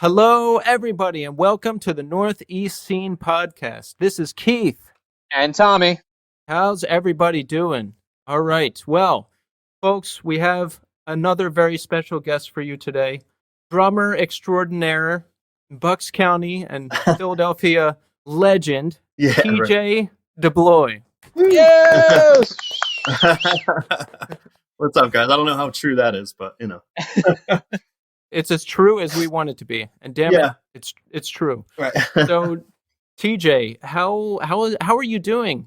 Hello, everybody, and welcome to the Northeast Scene Podcast. This is Keith. And Tommy. How's everybody doing? All right. Well, folks, we have another very special guest for you today. Drummer extraordinaire, Bucks County and Philadelphia legend, TJ DeBlois. Yes! What's up, guys? I don't know how true that is, but you know. It's as true as we want it to be, and damn it, it's true. Right. So, TJ, how are you doing?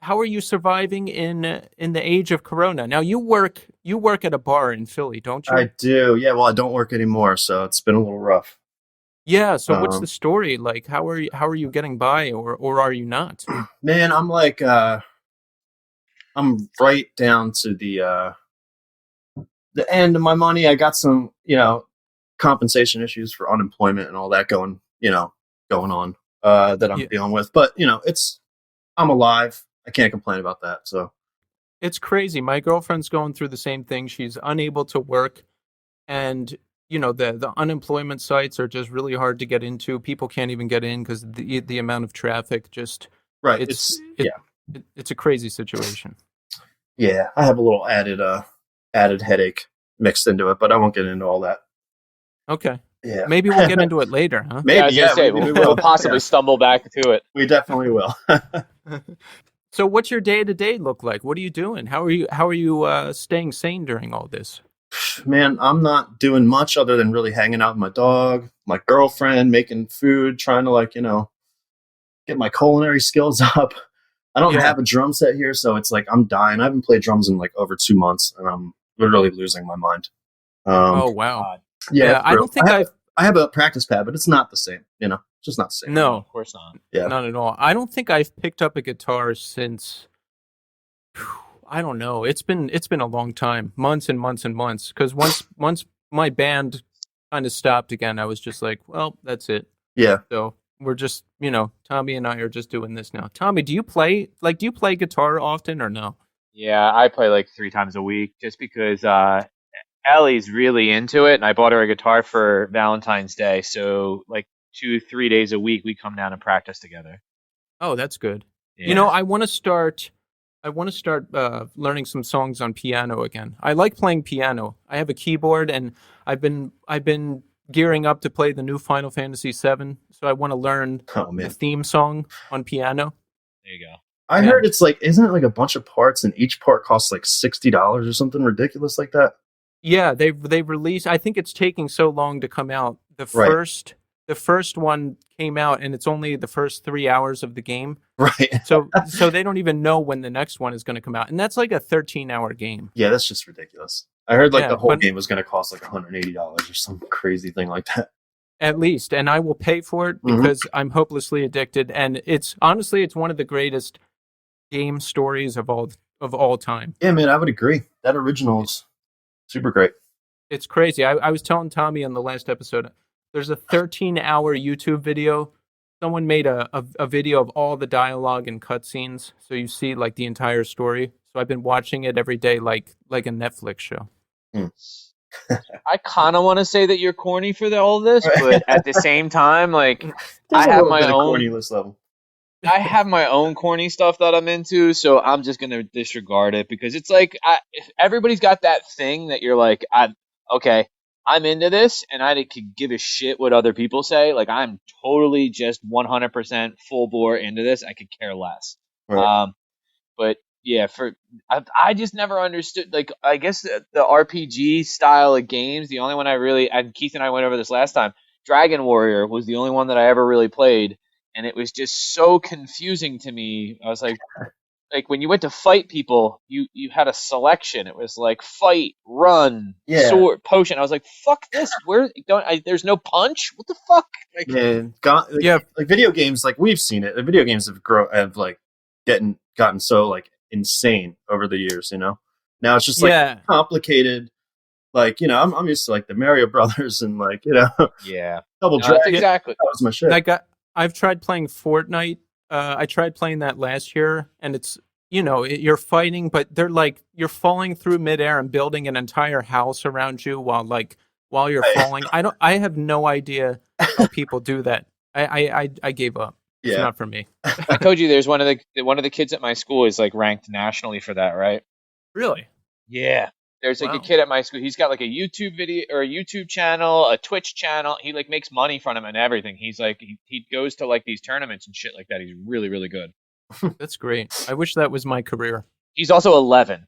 How are you surviving in the age of Corona? Now you work at a bar in Philly, don't you? I do. Yeah. Well, I don't work anymore, so it's been a little rough. Yeah. So what's the story? Like, how are you getting by, or are you not? Man, I'm like I'm right down to the end of my money. I got some, compensation issues for unemployment and all that going on that I'm dealing with. But, I'm alive. I can't complain about that. So it's crazy. My girlfriend's going through the same thing. She's unable to work, and the unemployment sites are just really hard to get into. People can't even get in because the amount of traffic just right. It's a crazy situation. Yeah, I have a little added headache mixed into it, but I won't get into all that. Okay. Yeah. Maybe we'll get into it later, huh? Maybe. We'll possibly stumble back to it. We definitely will. So, what's your day-to-day look like? What are you doing? How are you staying sane during all this? Man, I'm not doing much other than really hanging out with my dog, my girlfriend, making food, trying to get my culinary skills up. I don't have a drum set here, so it's like I'm dying. I haven't played drums in like over 2 months, and I'm literally losing my mind. Oh wow! Yeah, I don't think I have a practice pad, but it's not the same. It's just not the same. No, of course not. Yeah, not at all. I don't think I've picked up a guitar since I don't know. It's been a long time, months and months and months. Because once my band kind of stopped again, I was just like, well, that's it. Yeah. So we're just, Tommy and I are just doing this now. Tommy, do you play guitar often or no? Yeah, I play like 3 times a week just because Ellie's really into it, and I bought her a guitar for Valentine's Day. So like 2-3 days a week, we come down and practice together. Oh, that's good. Yeah. I want to start learning some songs on piano again. I like playing piano. I have a keyboard, and I've been gearing up to play the new Final Fantasy VII. So I want to learn the theme song on piano. There you go. I heard it's like, isn't it like a bunch of parts, and each part costs like $60 or something ridiculous like that? Yeah, they've released. I think it's taking so long to come out. The first one came out, and it's only the first 3 hours of the game. Right. So they don't even know when the next one is going to come out, and that's like a 13-hour game. Yeah, that's just ridiculous. I heard the whole game was going to cost like $180 or some crazy thing like that. At least, and I will pay for it because I'm hopelessly addicted, and it's honestly one of the greatest game stories of all time. Yeah, man, I would agree. That original is super great. It's crazy. I was telling Tommy on the last episode, there's a 13-hour YouTube video. Someone made a video of all the dialogue and cutscenes, so you see like the entire story. So I've been watching it every day, like a Netflix show. I kind of want to say that you're corny for all of this, but at the same time, like I have my own cornyless level. I have my own corny stuff that I'm into, so I'm just gonna disregard it because it's like everybody's got that thing that you're like, I'm into this, and I could give a shit what other people say. Like I'm totally just 100% full bore into this. I could care less. Right. But yeah, I just never understood. Like I guess the RPG style of games, the only one I really, and Keith and I went over this last time. Dragon Warrior was the only one that I ever really played. And it was just so confusing to me. I was like when you went to fight people, you had a selection. It was like fight, run, sword, potion. I was like, fuck this. There's no punch. What the fuck? Like video games, like we've seen it. The video games have like gotten so like insane over the years. Now it's just like complicated. Like I'm used to like the Mario Brothers and like Double Dragon. Exactly. That was my shit. I've tried playing Fortnite. I tried playing that last year, and it's, you're fighting, but they're like, you're falling through midair and building an entire house around you while like while you're falling. I have no idea how people do that. I gave up. It's not for me. I told you there's one of the kids at my school is like ranked nationally for that, right? Really? Yeah. There's like a kid at my school. He's got like a YouTube video or a YouTube channel, a Twitch channel. He like makes money from him and everything. He's like he goes to like these tournaments and shit like that. He's really, really good. That's great. I wish that was my career. He's also 11.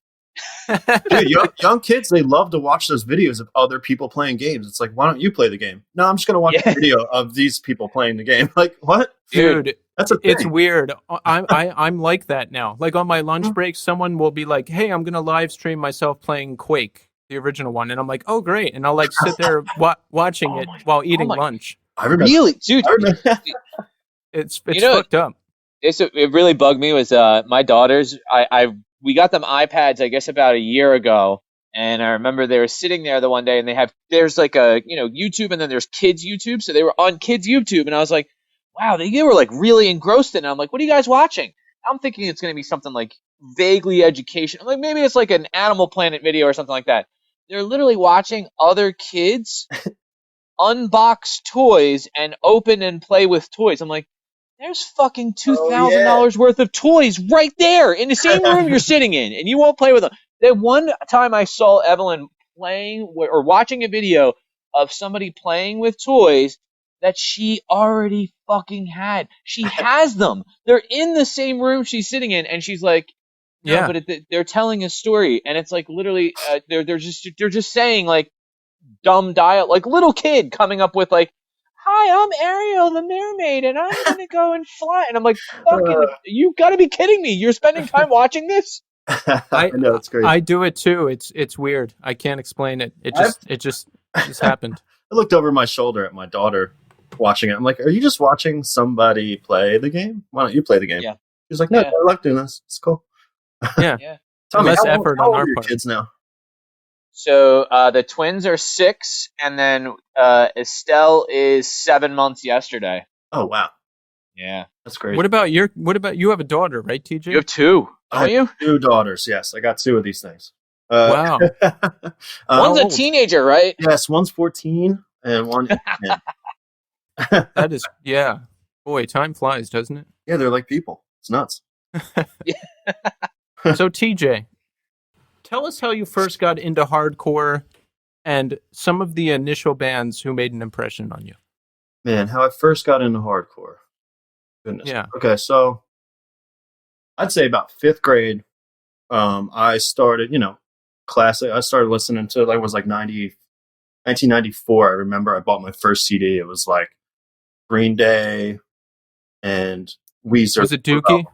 Dude, young kids, they love to watch those videos of other people playing games. It's like, why don't you play the game? No, I'm just going to watch a video of these people playing the game. Like, what? Dude, that's a thing. It's weird. I'm like that now. Like on my lunch break, someone will be like, hey, I'm going to live stream myself playing Quake, the original one. And I'm like, oh, great. And I'll like sit there watching it while eating lunch. I remember. Really? Dude. It's fucked up. It really bugged me was my daughters. We got them iPads, I guess, about a year ago, and I remember they were sitting there the one day, and there's like a YouTube, and then there's kids YouTube, so they were on kids YouTube, and I was like, wow, they were like really engrossed in it. I'm like, what are you guys watching? I'm thinking it's going to be something like vaguely educational, like maybe it's like an Animal Planet video or something like that. They're literally watching other kids unbox toys and open and play with toys. I'm like, there's fucking $2,000 worth of toys right there in the same room you're sitting in, and you won't play with them. The one time I saw Evelyn playing or watching a video of somebody playing with toys that she already fucking had. She has them. They're in the same room she's sitting in, and she's like, no, but they're telling a story, and it's like literally they're just saying like dumb dialogue, like little kid coming up with like, hi, I'm Ariel the mermaid, and I'm gonna go and fly. And I'm like, fucking, you gotta be kidding me! You're spending time watching this? I know, it's great. I do it too. It's weird. I can't explain it. It just happened. I looked over my shoulder at my daughter watching it. I'm like, are you just watching somebody play the game? Why don't you play the game? Yeah. She's like, no, I like doing this. It's cool. Yeah. Tell me, less how effort old on our are your part. kids now? So the twins are 6, and then Estelle is 7 months yesterday. Oh wow, yeah, that's great. What about you have a daughter, right, TJ? You have 2, don't you? 2 daughters. Yes, I got 2 of these things. Wow. One's a teenager, right? Yes, one's 14 and one. That is, yeah. Boy, time flies, doesn't it? Yeah, they're like people. It's nuts. So TJ, tell us how you first got into hardcore and some of the initial bands who made an impression on you. Man, how I first got into hardcore. Goodness. Yeah. Okay, so I'd say about 5th grade, I started, classic. I started listening to, like, it was like 1994. I remember I bought my first CD. It was like Green Day and Weezer. Was it Dookie?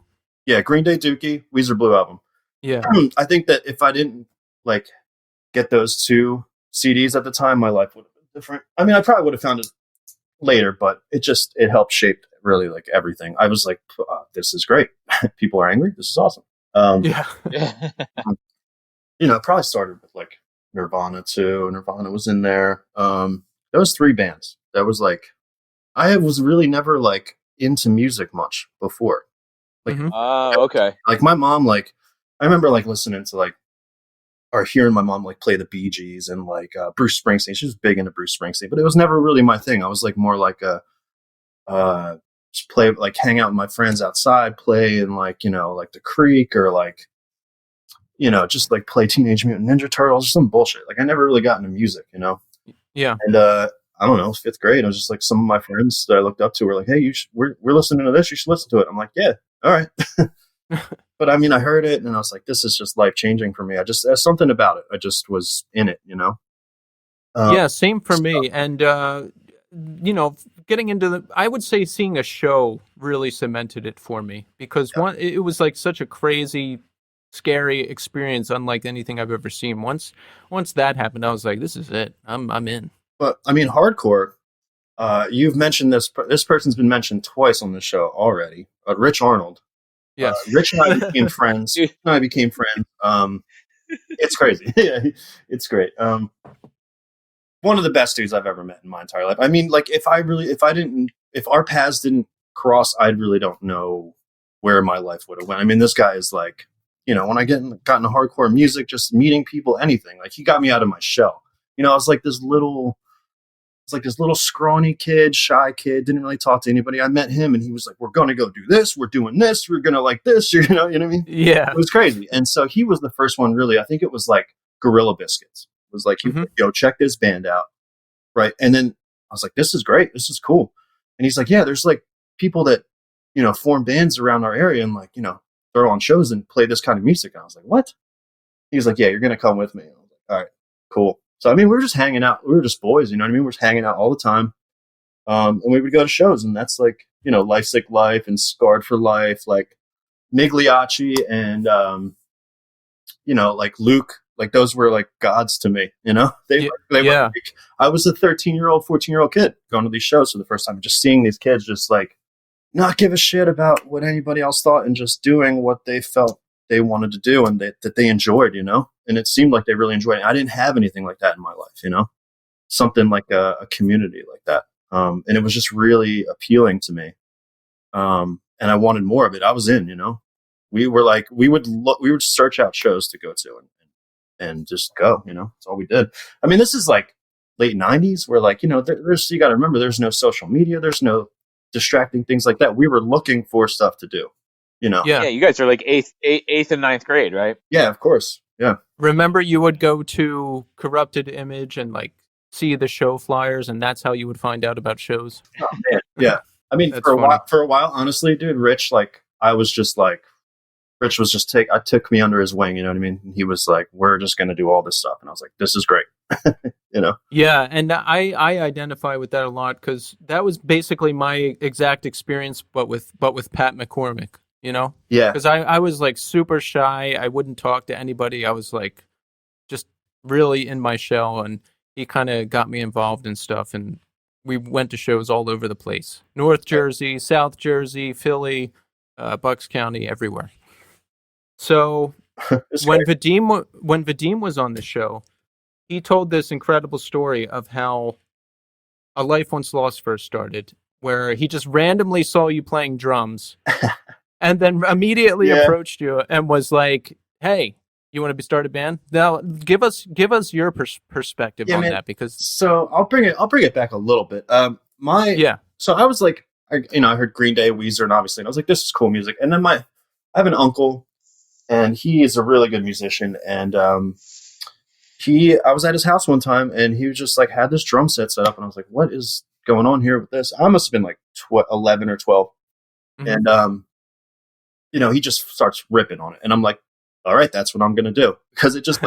Yeah, Green Day, Dookie, Weezer Blue Album. Yeah. I think that if I didn't like get those 2 CDs at the time, my life would have been different. I mean, I probably would have found it later, but it helped shape really like everything. I was like, this is great. People are angry. This is awesome. Yeah. It probably started with like Nirvana too. Nirvana was in there. There was 3 bands. That was like, I was really never like into music much before. Like, okay. Like my mom, like I remember like listening to like, or hearing my mom like play the Bee Gees and like Bruce Springsteen. She was big into Bruce Springsteen, but it was never really my thing. I was like more like just play, like hang out with my friends outside, play in like, like the creek or like, just like play Teenage Mutant Ninja Turtles or some bullshit. Like I never really got into music, Yeah. And I don't know, 5th grade, I was just like, some of my friends that I looked up to were like, hey, we're listening to this. You should listen to it. I'm like, yeah, all right. But I mean, I heard it and I was like, this is just life changing for me. There's something about it. I just was in it, Yeah, same for me. And, getting into I would say seeing a show really cemented it for me because it was like such a crazy, scary experience, unlike anything I've ever seen. Once that happened, I was like, this is it. I'm in. But I mean, hardcore, you've mentioned this person's been mentioned twice on the show already. Rich Arnold. Yes. Rich and I became friends. It's crazy. It's great. One of the best dudes I've ever met in my entire life. I mean, like if our paths didn't cross, I really don't know where my life would have went. I mean, this guy is like, when I got into hardcore music, just meeting people, anything, like he got me out of my shell. I was like this little scrawny kid, shy kid, didn't really talk to anybody. I met him and he was like, we're going to go do this. We're doing this. We're going to like this, you know what I mean? Yeah. It was crazy. And so he was the first one really, I think it was like Gorilla Biscuits. It was like, he was like, yo, check this band out. Right. And then I was like, this is great. This is cool. And he's like, yeah, there's like people that, form bands around our area and like, throw on shows and play this kind of music. And I was like, what? He's like, yeah, you're going to come with me. I was like, all right, cool. So, I mean, we were just hanging out. We were just boys, you know what I mean? We were just hanging out all the time. And we would go to shows, and that's like, Life Sick Life and Scarred for Life, like Migliacci and, like Luke, like those were like gods to me, They were like, I was a 13-year-old, 14-year-old kid going to these shows for the first time, just seeing these kids just like not give a shit about what anybody else thought and just doing what they felt they wanted to do and that they enjoyed, and it seemed like they really enjoyed it. I didn't have anything like that in my life, something like a community like that. And it was just really appealing to me. And I wanted more of it. I was in, we were like, we would search out shows to go to and just go, that's all we did. I mean, this is like late 90s where like, there's, you got to remember, there's no social media. There's no distracting things like that. We were looking for stuff to do, Yeah, you guys are like eighth and ninth grade, right? Yeah, of course. Yeah. Remember, you would go to Corrupted Image and like see the show flyers, and that's how you would find out about shows. Oh man, yeah. I mean, for a while, honestly, dude, Rich, like, Rich was just took me under his wing, you know what I mean? And he was like, we're just going to do all this stuff. And I was like, this is great. Yeah. And I identify with that a lot because that was basically my exact experience, but with Pat McCormick, Yeah. Because I was like super shy. I wouldn't talk to anybody. I was like just really in my shell, and he kind of got me involved in stuff. And we went to shows all over the place. North Jersey, South Jersey, Philly, Bucks County, everywhere. So when Vadim was on the show, he told this incredible story of how A Life Once Lost first started, where he just randomly saw you playing drums and then immediately approached you and was like, "Hey, you want to start a band?" Now, give us your perspective on that, because so I'll bring it back a little bit. So I was like, I heard Green Day, Weezer, and obviously, and I was like, this is cool music. And then I have an uncle, and he is a really good musician. And I was at his house one time, and he was just like had this drum set set up, and I was like, what is going on here with this? I must have been like 11 or 12, and he just starts ripping on it, and I'm like, all right, that's what I'm gonna do, because it just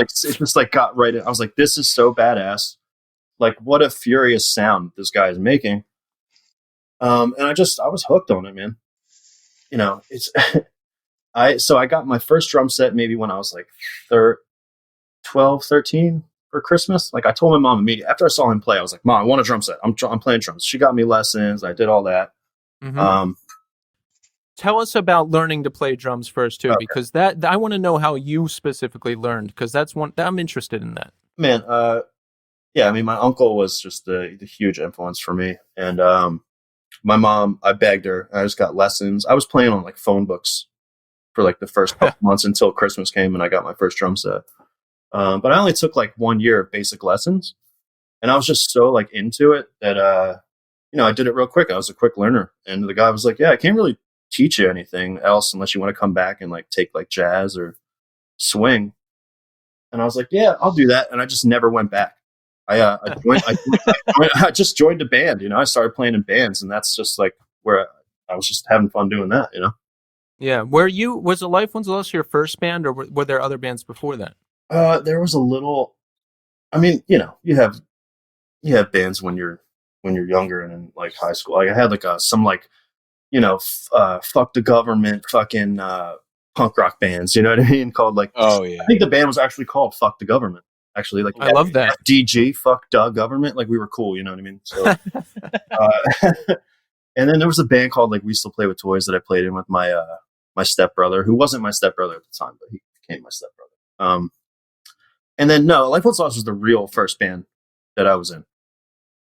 got right in. I was like, this is so badass, like what a furious sound this guy is making. And I was hooked on it, man. It's I got my first drum set maybe when I was like 12, 13 for Christmas. Like I told my mom immediately after I saw him play, I was like, Mom, I want a drum set. I'm playing drums. She got me lessons. I did all that. Tell us about learning to play drums first too, because that I want to know how you specifically learned, because that's one that I'm interested in that. Man, yeah, I mean, my uncle was just the huge influence for me, and my mom, I begged her. I just got lessons. I was playing on like phone books for like the first couple months until Christmas came, and I got my first drum set. But I only took like 1 year of basic lessons, and I was just so like into it that I did it real quick. I was a quick learner, and the guy was like, "Yeah, I can't really teach you anything else unless you want to come back and like take like jazz or swing." And I was like, "Yeah, I'll do that." And I just never went back. I just joined a band. I started playing in bands, and that's just like where I was just having fun doing that. Yeah. Was A Life Once Lost your first band, or were there other bands before that? There was a little. I mean, you have bands when you're younger and in like high school. Like I had like some like fuck the government fucking punk rock bands. You know what I mean? Called like I think the band was actually called Fuck the Government. Actually, like I love that. DG Fuck the Government. Like we were cool. You know what I mean? So, and then there was a band called like We Still Play with Toys that I played in with my my stepbrother, who wasn't my stepbrother at the time, but he became my stepbrother. And then Life Once Lost was the real first band that I was in,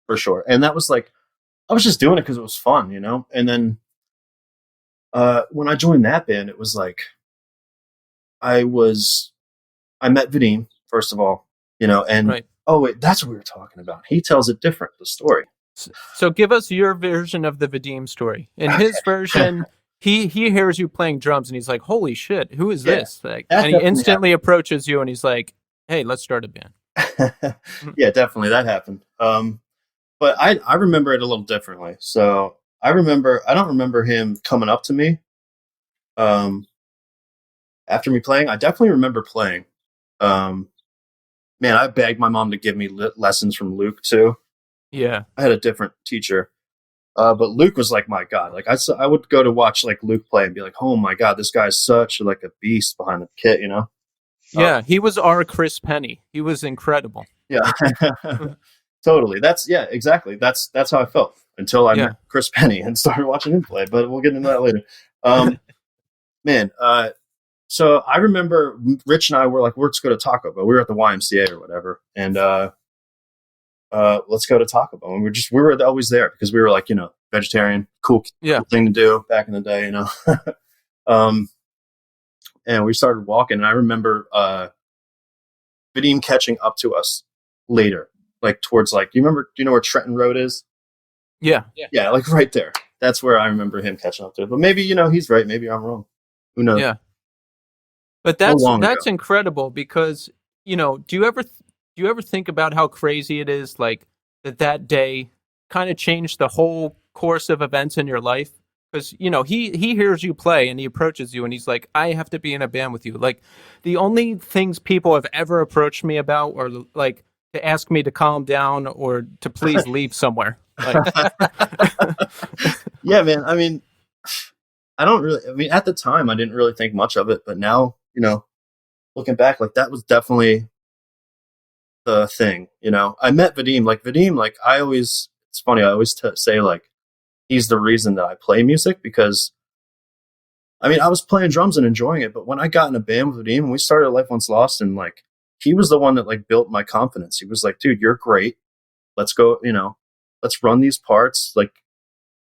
for sure. And that was like, I was just doing it because it was fun, And then when I joined that band, it was like, I met Vadim, first of all, and Oh wait, that's what we were talking about. He tells it different, the story. So give us your version of the Vadim story. In his version, he hears you playing drums and he's like, "Holy shit, who is this?" Like, and he instantly approaches you and he's like, "Hey, let's start a band." Yeah, definitely that happened. But I remember it a little differently. So I don't remember him coming up to me after me playing. I definitely remember playing. Man, I begged my mom to give me lessons from Luke too. Yeah, I had a different teacher, but Luke was like my god. Like I would go to watch like Luke play and be like, oh my god, this guy's such like a beast behind the kit, you know? Yeah, he was our Chris Penny. He was incredible. Yeah, totally. Exactly. That's how I felt until I met Chris Penny and started watching him play. But we'll get into that later. Man, so I remember Rich and I were like, let's go to Taco Bell. We were at the YMCA or whatever, and let's go to Taco Bell. And we were always there because we were like, vegetarian, cool thing to do back in the day, and we started walking, and I remember Vadim catching up to us later, like towards like, do you know where Trenton Road is? Yeah, like right there. That's where I remember him catching up to. But maybe he's right. Maybe I'm wrong. Who knows? Yeah. But that's incredible because do you ever think about how crazy it is, like that day kind of changed the whole course of events in your life? Because he hears you play and he approaches you and he's like, I have to be in a band with you. Like the only things people have ever approached me about are like to ask me to calm down or to please leave somewhere. Like, yeah, man. I mean, at the time I didn't really think much of it, but now, looking back, like that was definitely the thing. I met Vadim, like it's funny. I always say like, he's the reason that I play music because, I mean, I was playing drums and enjoying it, but when I got in a band with Vadim and we started alifeoncelost, and like, he was the one that like built my confidence. He was like, dude, you're great. Let's go, let's run these parts. Like,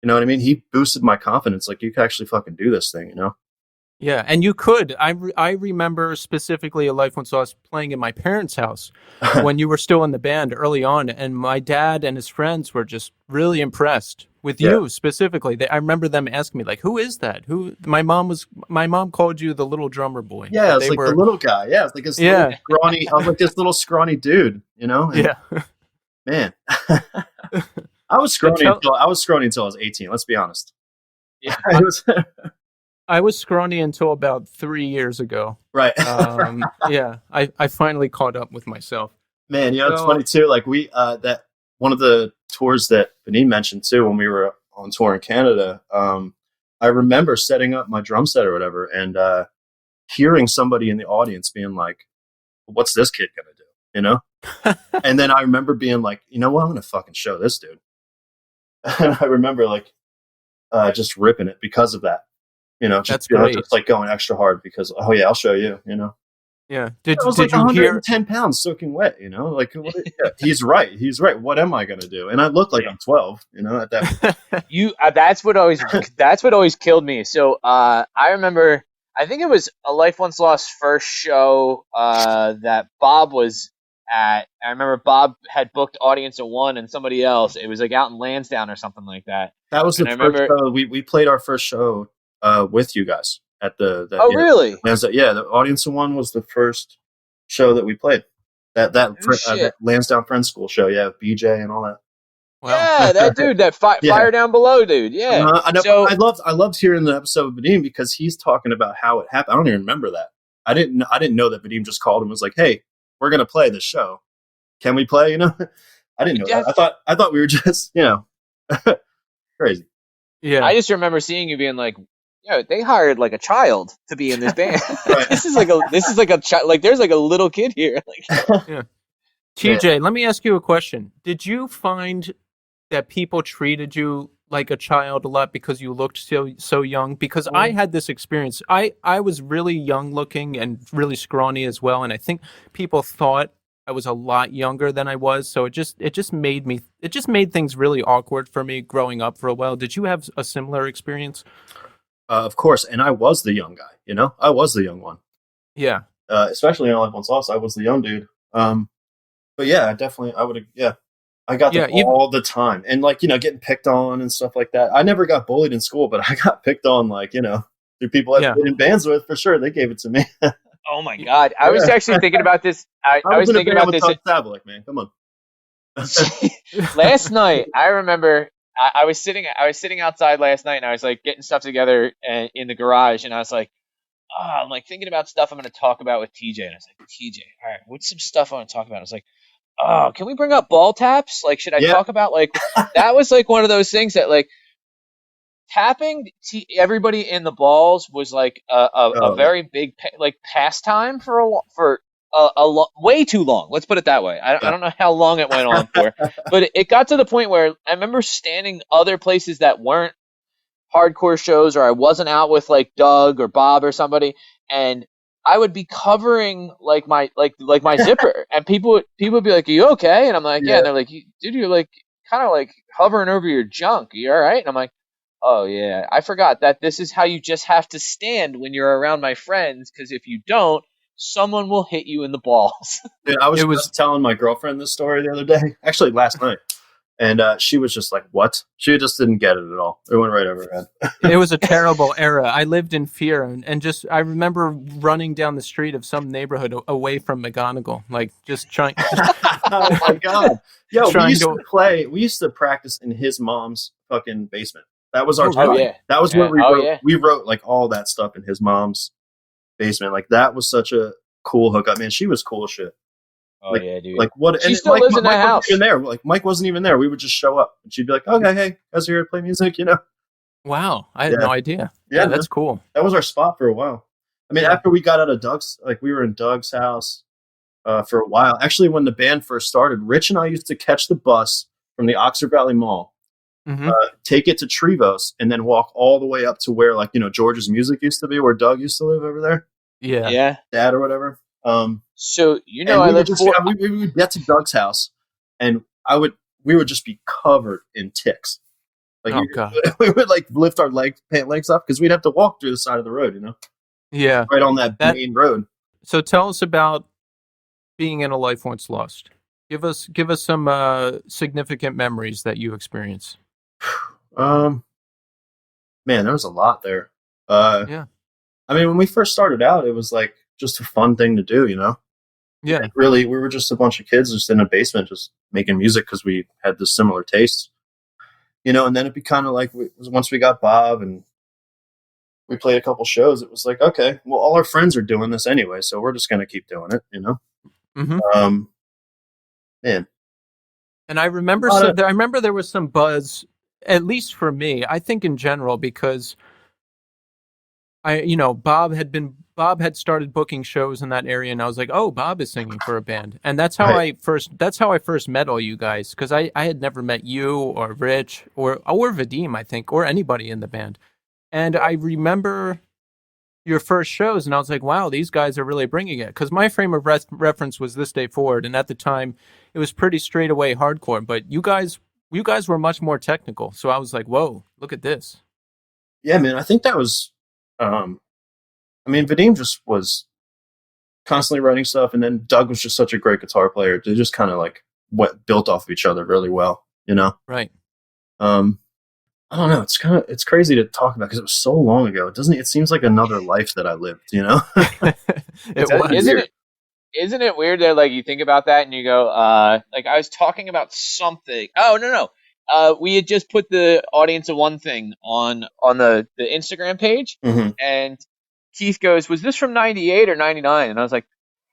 you know what I mean? He boosted my confidence. Like, you could actually fucking do this thing, Yeah, and you could. I remember specifically alifeoncelost playing in my parents' house when you were still in the band early on, and my dad and his friends were just really impressed with you specifically. I remember them asking me like, "Who is that?" My mom called you the little drummer boy. Yeah, it's like the little guy. Yeah, it's like this little scrawny. I was like this little scrawny dude, And, yeah, man. I was scrawny until I was 18. Let's be honest. Yeah, I was scrawny until about 3 years ago. Right. Yeah, I finally caught up with myself. Man, it's funny too. Like that one of the tours that Vadim mentioned too, when we were on tour in Canada, I remember setting up my drum set or whatever and hearing somebody in the audience being like, what's this kid gonna do? And then I remember being like, you know what, I'm gonna fucking show this dude. And I remember like just ripping it because of that. That's great. Just like going extra hard because, oh yeah, I'll show you, Yeah. Did you 110 pounds soaking wet, like he's right. What am I gonna do? And I look like I'm 12, at that point. That's what always killed me. So I remember, I think it was alifeoncelost's first show that Bob was at. I remember Bob had booked audience of one and somebody else. It was like out in Lansdowne or something like that. That was the first show. We played our first show with you guys at the really? Yeah, the audience of one was the first show that we played. That Lansdowne Friends School show, BJ and all that. Wow. Yeah, that dude, that Fire Down Below dude. Yeah. I know. So, I loved hearing the episode of Vadim because he's talking about how it happened. I don't even remember that. I didn't know that Vadim just called him and was like, "Hey, we're gonna play this show. Can we play?" I didn't know that. I thought we were just crazy. Yeah. I just remember seeing you being like, they hired like a child to be in this band. Right. This is like a child. Like there's like a little kid here. Like, yeah. TJ, let me ask you a question. Did you find that people treated you like a child a lot because you looked so young? Because I had this experience. I was really young looking and really scrawny as well, and I think people thought I was a lot younger than I was. So it just made things really awkward for me growing up for a while. Did you have a similar experience? Of course, and I was the young guy. I was the young one. Yeah. Especially in alifeoncelost, I was the young dude. But but yeah, I would have, yeah. I got them all the time. And like, getting picked on and stuff like that. I never got bullied in school, but I got picked on like, through people I've been in bands with for sure. They gave it to me. Oh my God. I was actually thinking about this. I was thinking about this. Tablet, man. Come on. Last night, I remember I was sitting outside last night and I was like getting stuff together in the garage and I was like, I'm like thinking about stuff I'm going to talk about with TJ. And I was like, TJ, all right, what's some stuff I want to talk about? I was like, oh, can we bring up ball taps? Like, should I talk about like, that was like one of those things that like tapping everybody in the balls was like a very big like pastime for way too long. Let's put it that way. I don't know how long it went on for, but it got to the point where I remember standing other places that weren't hardcore shows, or I wasn't out with like Doug or Bob or somebody, and I would be covering like my zipper, and people would be like, "Are you okay?" And I'm like, "Yeah." And they're like, "Dude, you're like kind of like hovering over your junk. Are you all right?" And I'm like, "Oh yeah, I forgot that this is how you just have to stand when you're around my friends, because if you don't, someone will hit you in the balls." Dude, I was just telling my girlfriend this story the other day, actually last night. And she was just like, what? She just didn't get it at all. It went right over her head. It was a terrible era. I lived in fear. And just, I remember running down the street of some neighborhood away from McGonagall. Like, just trying. Oh, my God. Yo, we used to practice in his mom's fucking basement. That was our time. Yeah. That was where we wrote like all that stuff in his mom's basement. Like, that was such a cool hookup. Man, she was cool as shit. Oh like, yeah, dude. Like what? She still lives in that house. Wasn't even there. Like Mike wasn't even there. We would just show up, and she'd be like, "Okay, hey, guys, are here to play music?" Wow, I had no idea. Yeah, that's cool. That was our spot for a while. I mean, after we got out of Doug's, like we were in Doug's house for a while. Actually, when the band first started, Rich and I used to catch the bus from the Oxford Valley Mall, take it to Trevose, and then walk all the way up to where, like, George's Music used to be, where Doug used to live over there. Yeah. Dad or whatever. So I lived we would get to Doug's house, and we would just be covered in ticks. Like we would like lift our pant legs up because we'd have to walk through the side of the road, Yeah, right on that main road. So tell us about being in A Life Once Lost. Give us some significant memories that you experience. Man, there was a lot there. Yeah. I mean, when we first started out, it was like just a fun thing to do, Yeah. And really, we were just a bunch of kids just in a basement, just making music because we had this similar tastes, and then it'd be kind of like, once we got Bob and we played a couple shows, it was like, okay, well, all our friends are doing this anyway, so we're just going to keep doing it, Mm-hmm. Man. And I remember there was some buzz, at least for me, I think in general, because Bob had started booking shows in that area, and I was like, oh, Bob is singing for a band. And that's how I first met all you guys, because I had never met you or Rich or Vadim, I think, or anybody in the band. And I remember your first shows, and I was like, wow, these guys are really bringing it. Because my frame of reference was This Day Forward, and at the time, it was pretty straight away hardcore. But you guys were much more technical. So I was like, whoa, look at this. Yeah, man, I think that was... Vadim just was constantly writing stuff, and then Doug was just such a great guitar player. They just kind of like built off of each other really well, Right. I don't know. It's crazy to talk about because it was so long ago. It seems like another life that I lived, Isn't it weird that like you think about that and you go, like I was talking about something. Oh no. We had just put the Audience of One thing on the Instagram page, and Keith goes, was this from 98 or 99? And I was like,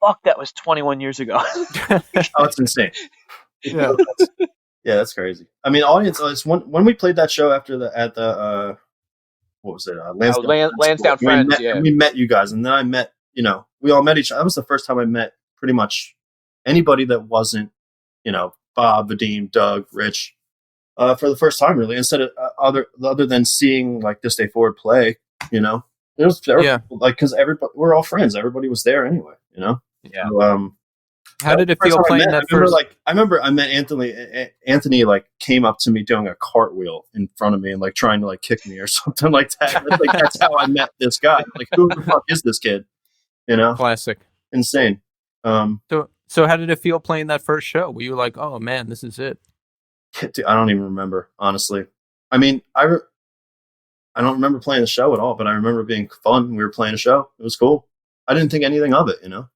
fuck, that was 21 years ago. Oh, it's insane. Yeah. Yeah, that's crazy. I mean, when we played that show at the what was it? Lansdowne Friends. We met you guys, and then I met, we all met each other. That was the first time I met pretty much anybody that wasn't, Bob, Vadim, Doug, Rich, for the first time, really, instead of other than seeing like This Day Forward play, It was like, because we're all friends. Everybody was there anyway, Yeah. So, how did it feel playing that first? I remember I met Anthony. Anthony like came up to me doing a cartwheel in front of me and like trying to like kick me or something like that. Like that's how I met this guy. Like, who the fuck is this kid? Classic. Insane. So So how did it feel playing that first show? Were you like, oh man, this is it? Dude, I don't even remember, honestly. I mean, I don't remember playing the show at all, but I remember it being fun. We were playing a show. It was cool. I didn't think anything of it, you know?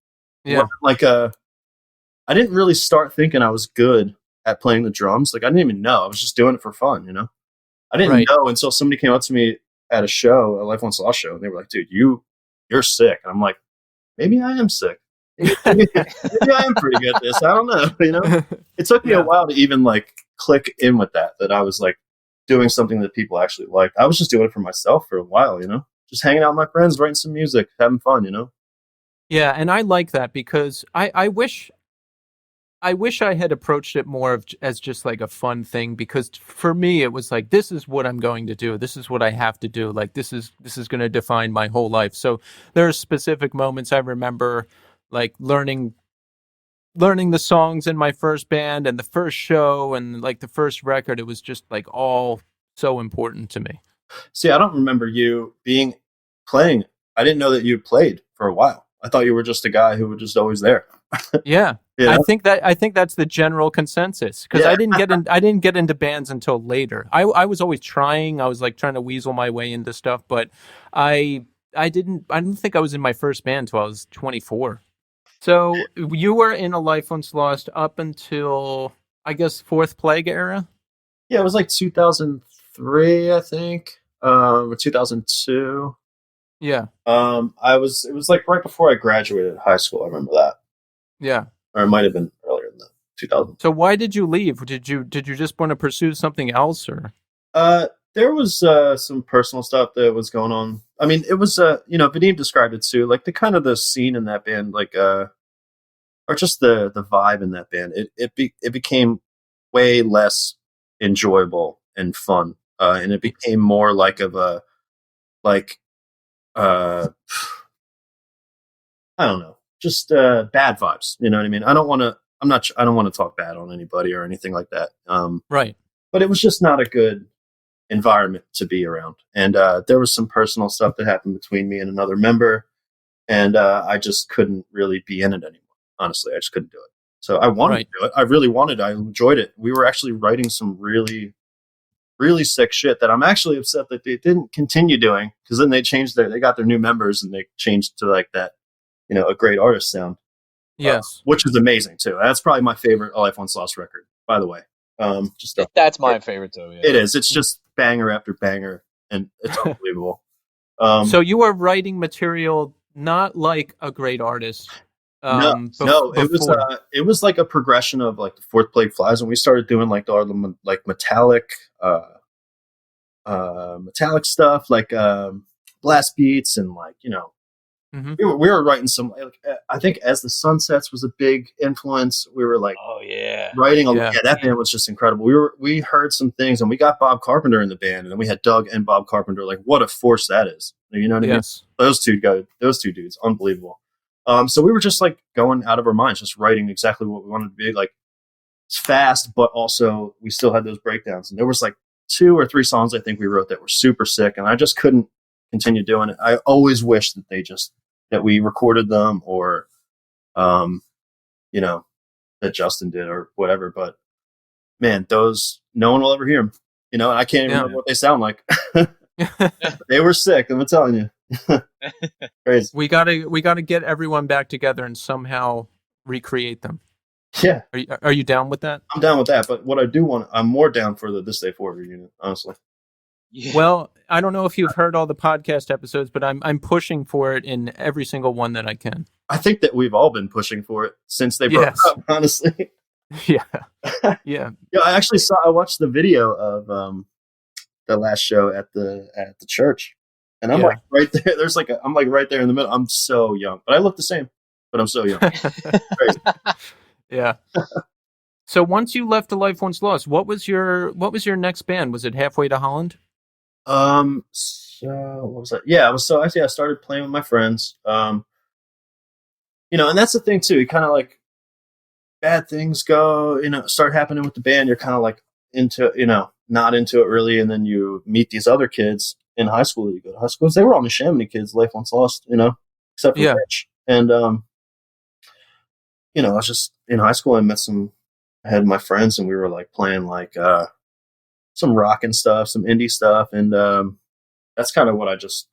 It Yeah. wasn't like I didn't really start thinking I was good at playing the drums. Like, I didn't even know. I was just doing it for fun, you know? I didn't Right. know until somebody came up to me at a show, a Life-on-Lost show, and they were like, dude, you're sick. And I'm like, maybe I am sick. Maybe I am pretty good at this. I don't know, you know? It took me a while to even, like, click in with that I was, like, doing something that people actually liked. I was just doing it for myself for a while, you know? Just hanging out with my friends, writing some music, having fun, you know? Yeah, and I like that because I wish I had approached it more as just like a fun thing, because for me it was like, this is what I'm going to do. This is what I have to do. Like this is going to define my whole life. So there are specific moments I remember, like learning the songs in my first band and the first show and like the first record. It was just like all so important to me. See, I don't remember you playing. I didn't know that you played for a while. I thought you were just a guy who was just always there. Yeah. You know? I think that's the general consensus, because Yeah. I didn't get into bands until later. I was always trying. I was like trying to weasel my way into stuff, but I don't think I was in my first band until I was 24. So you were in A Life Once Lost up until, I guess, Fourth Plaugue era? Yeah, it was like 2003, I think, or 2002. Yeah. It was like right before I graduated high school. I remember that. Yeah. Or it might have been earlier than that, 2000. So why did you leave? Did you just want to pursue something else, or? There was some personal stuff that was going on. I mean, it was Vadim described it too, like the kind of the scene in that band, like or just the vibe in that band. It became way less enjoyable and fun, and it became more like of a like I don't know, just bad vibes. You know what I mean? I don't want to. I don't want to talk bad on anybody or anything like that. Right. But it was just not a good environment to be around. And there was some personal stuff that happened between me and another member, and I just couldn't really be in it anymore. Honestly, I just couldn't do it. So I wanted to do it. I really wanted. I enjoyed it. We were actually writing some really, really sick shit that I'm actually upset that they didn't continue doing, because then they got their new members and they changed to like that, a great artist sound. Yes. Which is amazing too. That's probably my favorite A Life Once Lost record, by the way. That's my favorite too. Yeah. It is. It's just banger after banger, and it's unbelievable. So you are writing material not like a great artist. No, it was like a progression of like the Fourth Plaugue Flies, and we started doing like the like metallic stuff, like blast beats, and like Mm-hmm. we were writing some. Like, I think As the Sun Sets was a big influence. We were like, oh yeah, writing. That band was just incredible. We heard some things, and we got Bob Carpenter in the band, and then we had Doug and Bob Carpenter. Like, what a force that is! You know what I mean? Those two dudes, unbelievable. So we were just like going out of our minds, just writing exactly what we wanted to be. Like, it's fast, but also we still had those breakdowns. And there was like 2 or 3 songs I think we wrote that were super sick, and I just couldn't continue doing it. I always wished that we recorded them, or, that Justin did or whatever. But man, no one will ever hear them, and I can't even remember what they sound like. They were sick, I'm telling you. Crazy. We gotta get everyone back together and somehow recreate them. Yeah. Are you down with that? I'm down with that, but what I do want, I'm more down for the This Day Forward reunion, honestly. Yeah. Well, I don't know if you've heard all the podcast episodes, but I'm pushing for it in every single one that I can. I think that we've all been pushing for it since they broke up, honestly. Yeah. Yeah. Yeah, I watched the video of the last show at the church, and I'm like right there. I'm like right there in the middle. I'm so young, but I look the same, but I'm so young. Crazy. Yeah. So once you left A Life Once Lost, what was your next band? Was it Halfway to Holland? So what was that? Yeah, I started playing with my friends. And that's the thing too. You kind of like, bad things go, start happening with the band. You're kind of like into, not into it really. And then you meet these other kids in high school that you go to high school. They were all Neshaminy kids, Life Once Lost, except for Rich. And, I was just in high school. I had my friends, and we were like playing like some rock and stuff, some indie stuff, and that's kind of what I just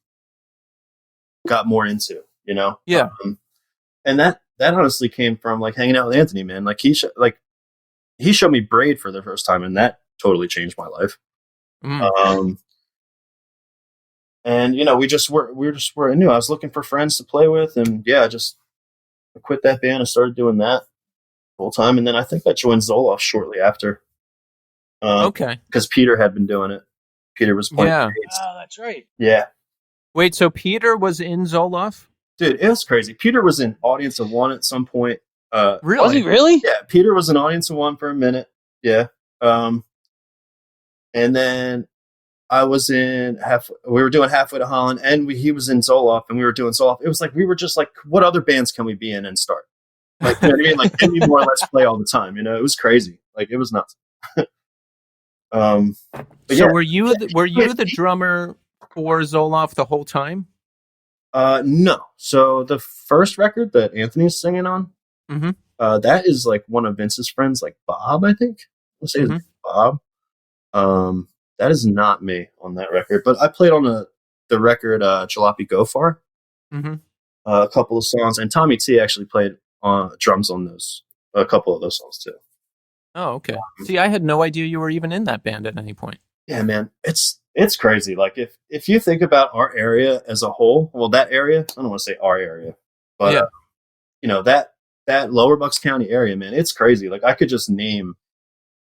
got more into, Yeah. And that honestly came from like hanging out with Anthony, man. Like he showed me Braid for the first time, and that totally changed my life. And we were new. I was looking for friends to play with, and yeah, I quit that band and started doing that full time. And then I think I joined Zoloft shortly after. Okay. Because Peter had been doing it. Peter was playing. Yeah. Oh, that's right. Yeah. Wait, so Peter was in Zoloft? Dude, it was crazy. Peter was in Audience of One at some point. Really? Was he really? Yeah, Peter was in Audience of One for a minute. Yeah. And then I was we were doing Halfway to Holland, and he was in Zoloft, and we were doing Zoloft. It was like we were just like, what other bands can we be in and start? Like, you know what I mean? Like, didn't we more or less play all the time? It was crazy. Like, it was nuts. So yeah. were you the drummer for Zoloft the whole time? No. So the first record that Anthony's singing on, that is like one of Vince's friends, like Bob, I think. Let's say it's Bob. That is not me on that record, but I played on the record Jalopy Go Far, a couple of songs, and Tommy T actually played drums on a couple of those songs too. Oh, okay. See, I had no idea you were even in that band at any point. Yeah, man, it's crazy. Like if you think about our area as a whole, well, that area, I don't want to say our area, but that Lower Bucks County area, man, it's crazy. Like I could just name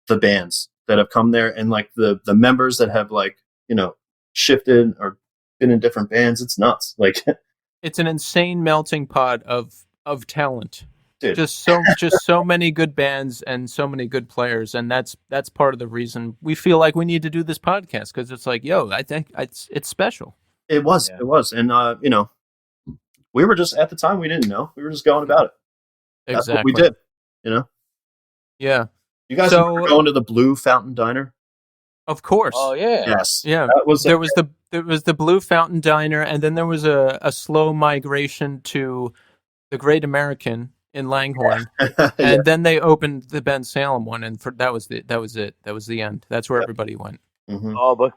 the bands that have come there, and like the members that have like shifted or been in different bands. It's nuts. Like it's an insane melting pot of talent. Dude. Just so many good bands and so many good players, and that's part of the reason we feel like we need to do this podcast, because it's like, I think it's special. It was, and we were just, at the time, we didn't know, we were just going about it. That's Exactly. what we did. Yeah. You guys were going to the Blue Fountain Diner? Of course. Oh yeah. Yes. Yeah. There was the Blue Fountain Diner, and then there was a slow migration to the Great American in Langhorne, and then they opened the Ben Salem one, and that was it. That was the end. That's where everybody went. Oh, but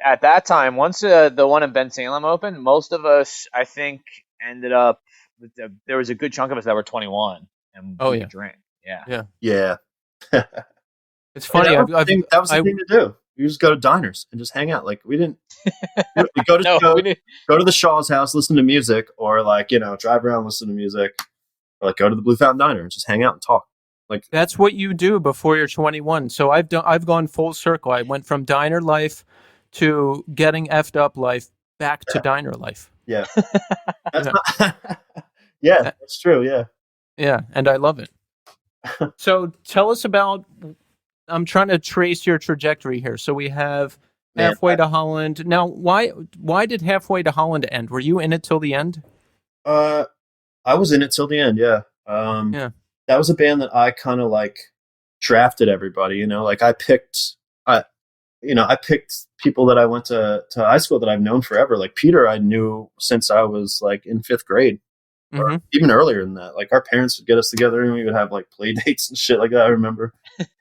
at that time, once the one in Ben Salem opened, most of us, I think, ended up. There was a good chunk of us that were 21, and we could drink. Yeah. It's funny. That was the thing to do. You just go to diners and just hang out. Like we didn't. We go to go to the Shaw's house, listen to music, or like drive around, listen to music. Or like go to the Blue Fountain Diner and just hang out and talk. Like that's what you do before you're 21. So I've gone full circle. I went from diner life to getting effed up life back to diner life. Yeah. That's true. Yeah. Yeah, and I love it. So tell us about. I'm trying to trace your trajectory here. So we have Halfway to Holland. Now, why did Halfway to Holland end? Were you in it till the end? I was in it till the end, yeah. That was a band that I kind of like drafted everybody, like I picked people that I went to high school that I've known forever. Like Peter, I knew since I was like in 5th grade, or even earlier than that. Like our parents would get us together and we would have like play dates and shit like that. I remember.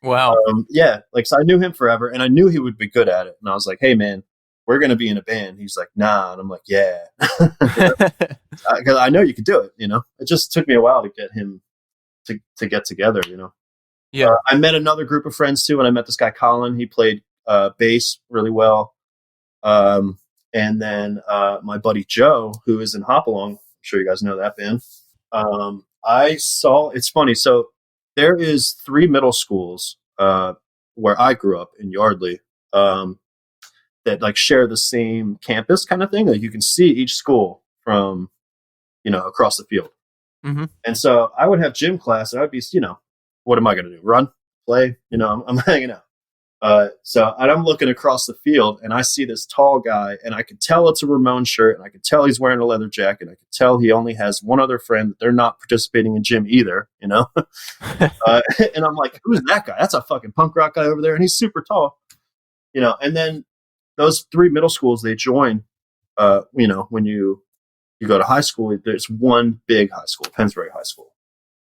Wow. So I knew him forever, and I knew he would be good at it. And I was like, hey man, we're going to be in a band. He's like, nah. And I'm like, yeah. Because I know you could do it, It just took me a while to get him to get together, Yeah. I met another group of friends too, and I met this guy, Colin. He played bass really well. And then my buddy Joe, who is in Hopalong, I'm sure you guys know that band. It's funny. So there is 3 middle schools where I grew up in Yardley. That like share the same campus kind of thing. Like you can see each school from, across the field. And so I would have gym class, and I'd be, what am I going to do? Run, play? I'm hanging out. So I'm looking across the field, and I see this tall guy, and I could tell it's a Ramon shirt, and I could tell he's wearing a leather jacket. I could tell he only has one other friend that they're not participating in gym either, And I'm like, who's that guy? That's a fucking punk rock guy over there, and he's super tall, And then those 3 middle schools, they join, when you go to high school, there's one big high school, Pennsbury High School.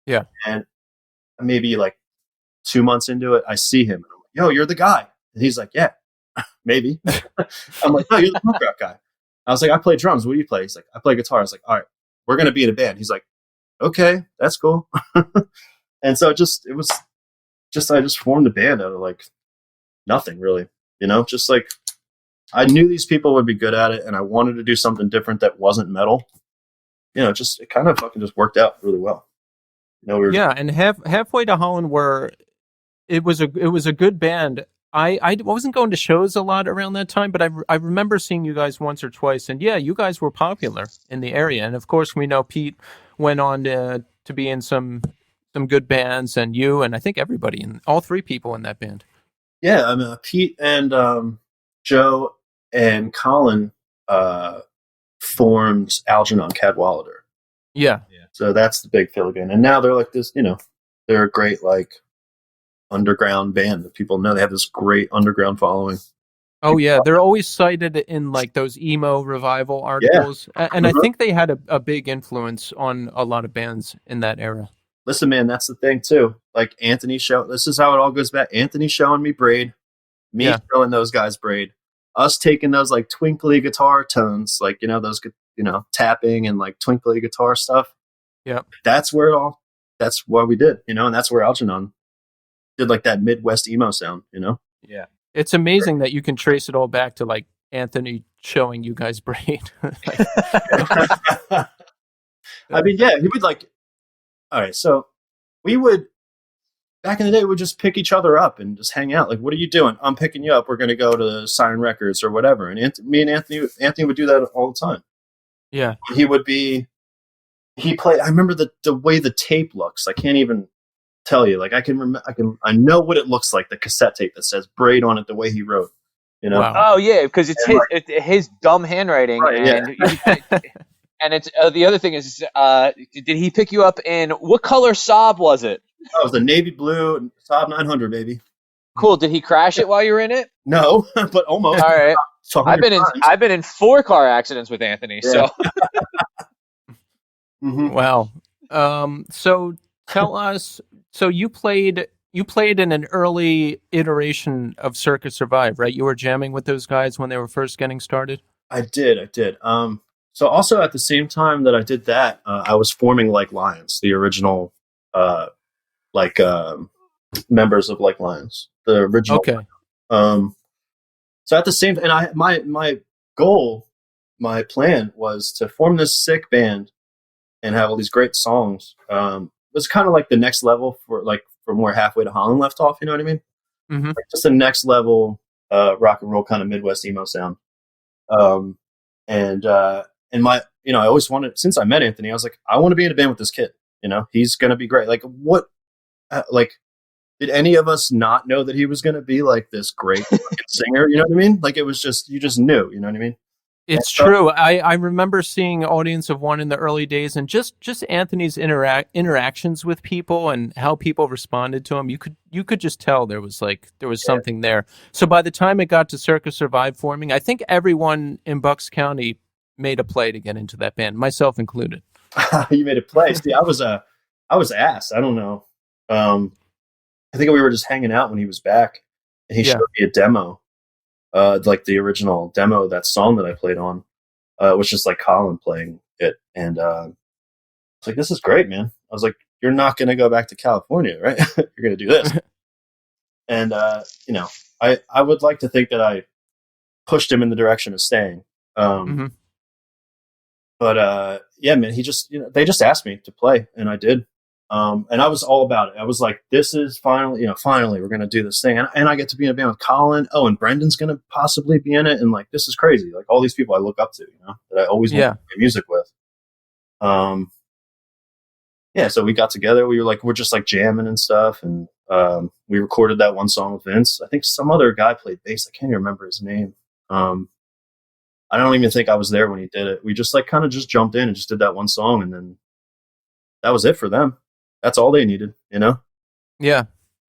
Yeah. And maybe like 2 months into it, I see him. And I'm like, yo, you're the guy. And he's like, yeah, maybe. I'm like, no, you're the punk rock guy. I was like, I play drums. What do you play? He's like, I play guitar. I was like, all right, we're going to be in a band. He's like, okay, that's cool. And so I just formed a band out of like nothing really, just like I knew these people would be good at it and I wanted to do something different that wasn't metal. It kind of fucking just worked out really well. And halfway to Holland, where it was a good band. I wasn't going to shows a lot around that time, but I remember seeing you guys once or twice, and yeah, you guys were popular in the area. And of course, we know Pete went on to be in some good bands, and you, and I think everybody, and all three people in that band. Yeah, I mean, Pete and Joe and Colin formed Algernon Cadwallader. Yeah. So that's the big Philly band. And now they're like this, they're a great like underground band that people know. They have this great underground following. Oh yeah, they're always cited in like those emo revival articles. Yeah. And I think they had a big influence on a lot of bands in that era. Listen, man, that's the thing too. Like Anthony this is how it all goes back. Anthony showing me Braid, me showing those guys Braid, us taking those like twinkly guitar tones, like, those, tapping and like twinkly guitar stuff. Yeah. That's what we did, and that's where Algernon did like that Midwest emo sound, Yeah. It's amazing that you can trace it all back to like Anthony showing you guys Braid. I mean, yeah, he would like, all right, so we would, back in the day, we would just pick each other up and just hang out. Like, what are you doing? I'm picking you up. We're going to go to Siren Records or whatever. And me and Anthony would do that all the time. Yeah. He played, I remember the way the tape looks. I can't even tell you. Like, I know what it looks like, the cassette tape that says Braid on it, the way he wrote, Wow. Oh yeah, because it's his dumb handwriting. Right, and and it's the other thing is, did he pick you up in, what color Saab was it? Oh, it was the navy blue Saab 900, baby. Cool. Did he crash it while you were in it? No, but almost. All right. I've been in 4 car accidents with Anthony. Yeah. So. Mm-hmm. Wow. So tell us. So you played in an early iteration of Circa Survive, right? You were jamming with those guys when they were first getting started. I did. So also at the same time that I did that, I was forming Likelions, the original, members of Likelions, the original. Okay. So at the same, and my goal, my plan was to form this sick band and have all these great songs. It was kind of like the next level from where Halfway to Holland left off. You know what I mean? Mm-hmm. Like just the next level, rock and roll kind of Midwest emo sound. And my, I always wanted, since I met Anthony, I was like, I want to be in a band with this kid. He's going to be great. Like what, did any of us not know that he was going to be like this great singer? You know what I mean? Like it was just, you just knew, you know what I mean? It's true. I remember seeing Audience of One in the early days, and just Anthony's interactions with people and how people responded to him. You could just tell there was something there. So by the time it got to Circa Survive forming, I think everyone in Bucks County made a play to get into that band, myself included. You made a play. See, I was ass. I don't know. I think we were just hanging out when he was back, and he showed me a demo. Like the original demo, that song that I played on, was just like Colin playing it. And it's like, this is great, man. I was like, you're not going to go back to California, right? You're going to do this. And, I would like to think that I pushed him in the direction of staying. Mm-hmm. But yeah, man, he just, they just asked me to play, and I did. And I was all about it. I was like, this is finally we're going to do this thing. And I get to be in a band with Colin. Oh, and Brendan's going to possibly be in it. And like, this is crazy. Like all these people I look up to, that I always want to play music with. Yeah. So we got together, we're just like jamming and stuff. And, we recorded that one song with Vince. I think some other guy played bass. I can't even remember his name. I don't even think I was there when he did it. We just like kind of just jumped in and just did that one song. And then that was it for them. That's all they needed, Yeah.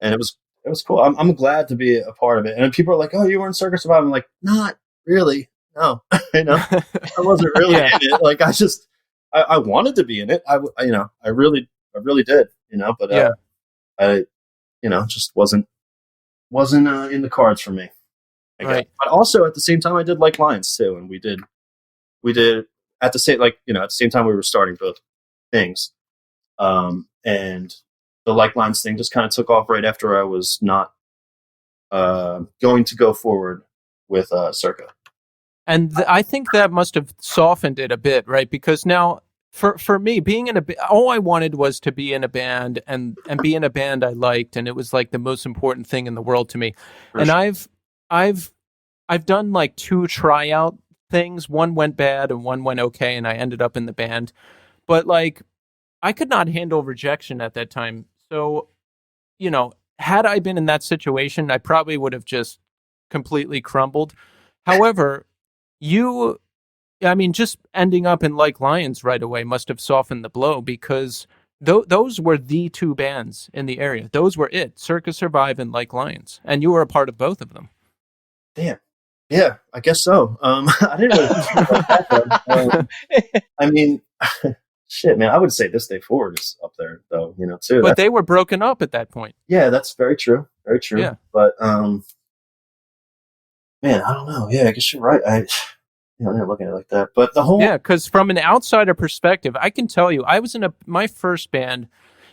And it was cool. I'm glad to be a part of it. And people are like, "Oh, you were in Circa Survive." I'm like, not really. No, I wasn't really in it. Like I wanted to be in it. I really did, but Yeah. I, just wasn't in the cards for me. I guess. Right. But also at the same time, I did like Lions too, and we did at the same at the same time we were starting both things, and the like Lions thing just kind of took off right after I was not going to go forward with Circa. And I think that must have softened it a bit, right? Because now, for me, being in all I wanted was to be in a band and be in a band I liked, and it was like the most important thing in the world to me. And sure. I've done like 2 tryout things. One went bad and one went okay, and I ended up in the band. But like, I could not handle rejection at that time. So, had I been in that situation, I probably would have just completely crumbled. However, just ending up in Like Lions right away must have softened the blow, because those were the 2 bands in the area. Those were it, Circa Survive and Like Lions. And you were a part of both of them. Damn. Yeah, I guess so. I didn't really think about that, I mean, shit, man, I would say This Day Forward is up there, though, too. But they were broken up at that point. Yeah, that's very true. Very true. Yeah. But, man, I don't know. Yeah, I guess you're right. I'm not looking at it like that. But the whole... Yeah, because from an outsider perspective, I can tell you, I was in my first band.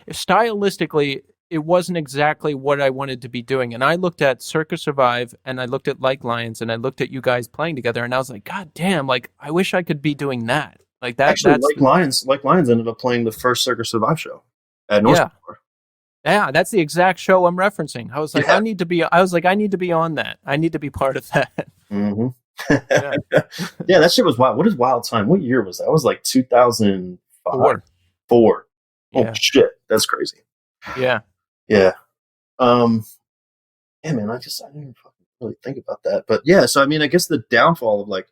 Stylistically, it wasn't exactly what I wanted to be doing. And I looked at Circa Survive, and I looked at Like Lions, and I looked at you guys playing together, and I was like, God damn, like, I wish I could be doing that. Like that. Actually, Like Lions ended up playing the first Circa Survive show at North. Yeah, that's the exact show I'm referencing. I was like, I need to be on that. I need to be part of that. Mm-hmm. Yeah, that shit was wild. What is Wild Time? What year was that? It was like 2004. 4. Oh shit, that's crazy. Yeah. Yeah. Yeah, man, I didn't fucking really think about that. But yeah, so I mean, I guess the downfall of like,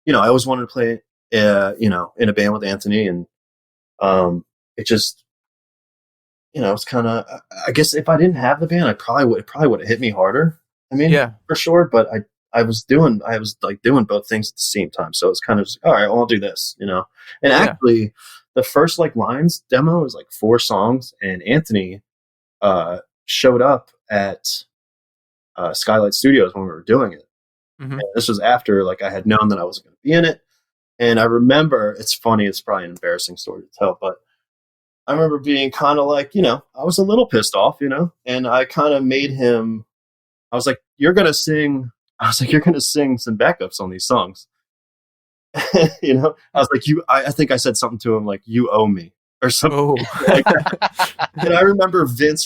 I always wanted to play, in a band with Anthony, and it just, it's kind of, I guess if I didn't have the band, it probably would have hit me harder. I mean, for sure. But I was doing both things at the same time. So it's kind of just, all right, well, I'll do this, and actually the first Like Lions demo was like 4 songs, and Anthony showed up at Skylight Studios when we were doing it. Mm-hmm. And this was after like I had known that I wasn't going to be in it. And I remember, it's funny, it's probably an embarrassing story to tell, but I remember being kind of like, I was a little pissed off, and I kind of made him, I was like, you're going to sing some backups on these songs. I was like, I think I said something to him like, you owe me or something. Like that. And I remember Vince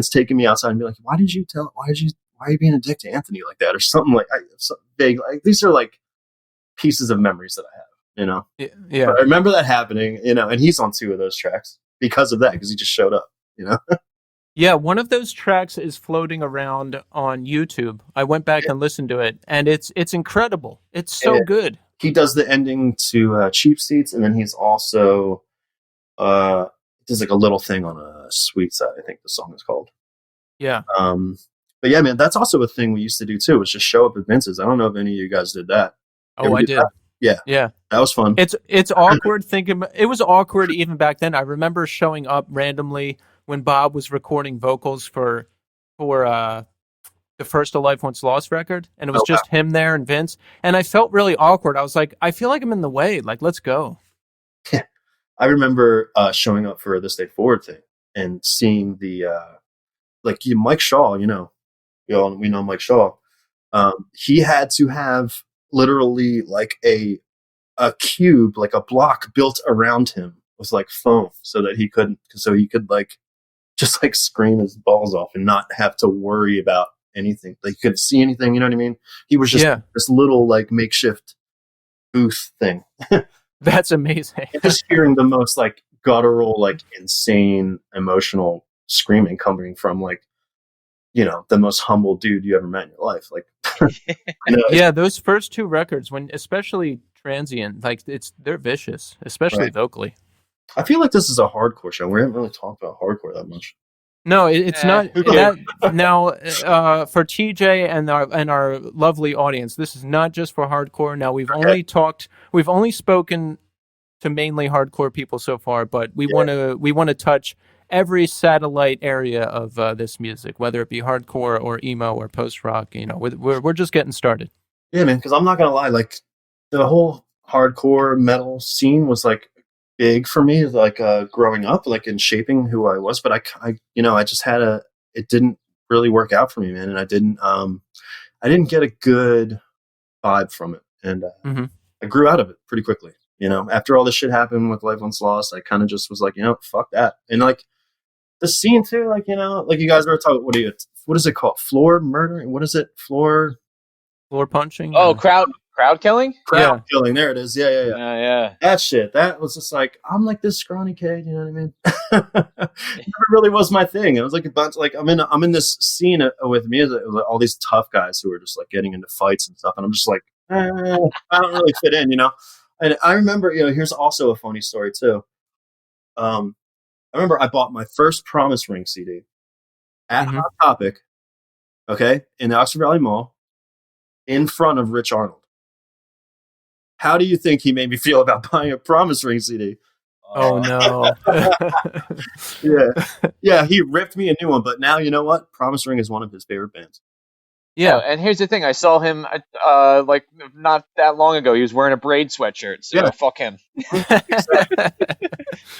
taking me outside and be like, why are you being a dick to Anthony like that? Or something like something vague. Like, these are like pieces of memories that I have, Yeah. But I remember that happening, and he's on 2 of those tracks because of that, because he just showed up, Yeah, one of those tracks is floating around on YouTube. I went back and listened to it, and it's incredible. It's so good. He does the ending to Cheap Seats, and then he's also does like a little thing on a Sweet Side, I think the song is called. Yeah. But yeah, man, that's also a thing we used to do too, was just show up at Vince's. I don't know if any of you guys did that. Oh, I did. That? Yeah. That was fun. It's awkward it was awkward even back then. I remember showing up randomly when Bob was recording vocals for the first alifeoncelost record, and it was just him there and Vince, and I felt really awkward. I was like, I feel like I'm in the way. Like, let's go. I remember showing up for This Day Forward thing and seeing the Mike Shaw. We know Mike Shaw. He had to have literally like a cube, like a block built around him with like foam so he could like just like scream his balls off and not have to worry about anything. Like, he couldn't see anything, you know what I mean? He was just this little like makeshift booth thing. That's amazing. Just hearing the most like guttural, like insane emotional screaming coming from like, the most humble dude you ever met in your life. Like, yeah, those first 2 records, when especially Transient, like they're vicious, especially vocally. I feel like this is a hardcore show. We haven't really talked about hardcore that much. No, it's not. That, now, for TJ and our lovely audience, this is not just for hardcore. Now, we've only spoken to mainly hardcore people so far, but we want to touch every satellite area of this music, whether it be hardcore or emo or post rock. You know, we're just getting started. Yeah, man. Because I'm not gonna lie, like the whole hardcore metal scene was like big for me, like growing up, like in shaping who I was. But I just had it didn't really work out for me, man, and I didn't get a good vibe from it, and I grew out of it pretty quickly. You know, after all this shit happened with Life Once Lost, I kind of just was like, fuck that. And like the scene too, like, like you guys were talking, what is it called? Floor murdering? What is it? Floor punching? Oh, crowd killing? Crowd killing. There it is. Yeah. Yeah. That shit. That was just like, I'm like this scrawny kid, you know what I mean? It never really was my thing. It was like a bunch, like I'm in this scene with music, with all these tough guys who are just like getting into fights and stuff, and I'm just like, I don't really fit in, And I remember, here's also a funny story too. I remember I bought my first Promise Ring CD at Hot Topic, okay, in the Oxford Valley Mall, in front of Rich Arnold. How do you think he made me feel about buying a Promise Ring CD? Oh no! Yeah, he ripped me a new one, but now you know what? Promise Ring is one of his favorite bands. Yeah, and here's the thing: I saw him like not that long ago. He was wearing a Braid sweatshirt, so fuck him.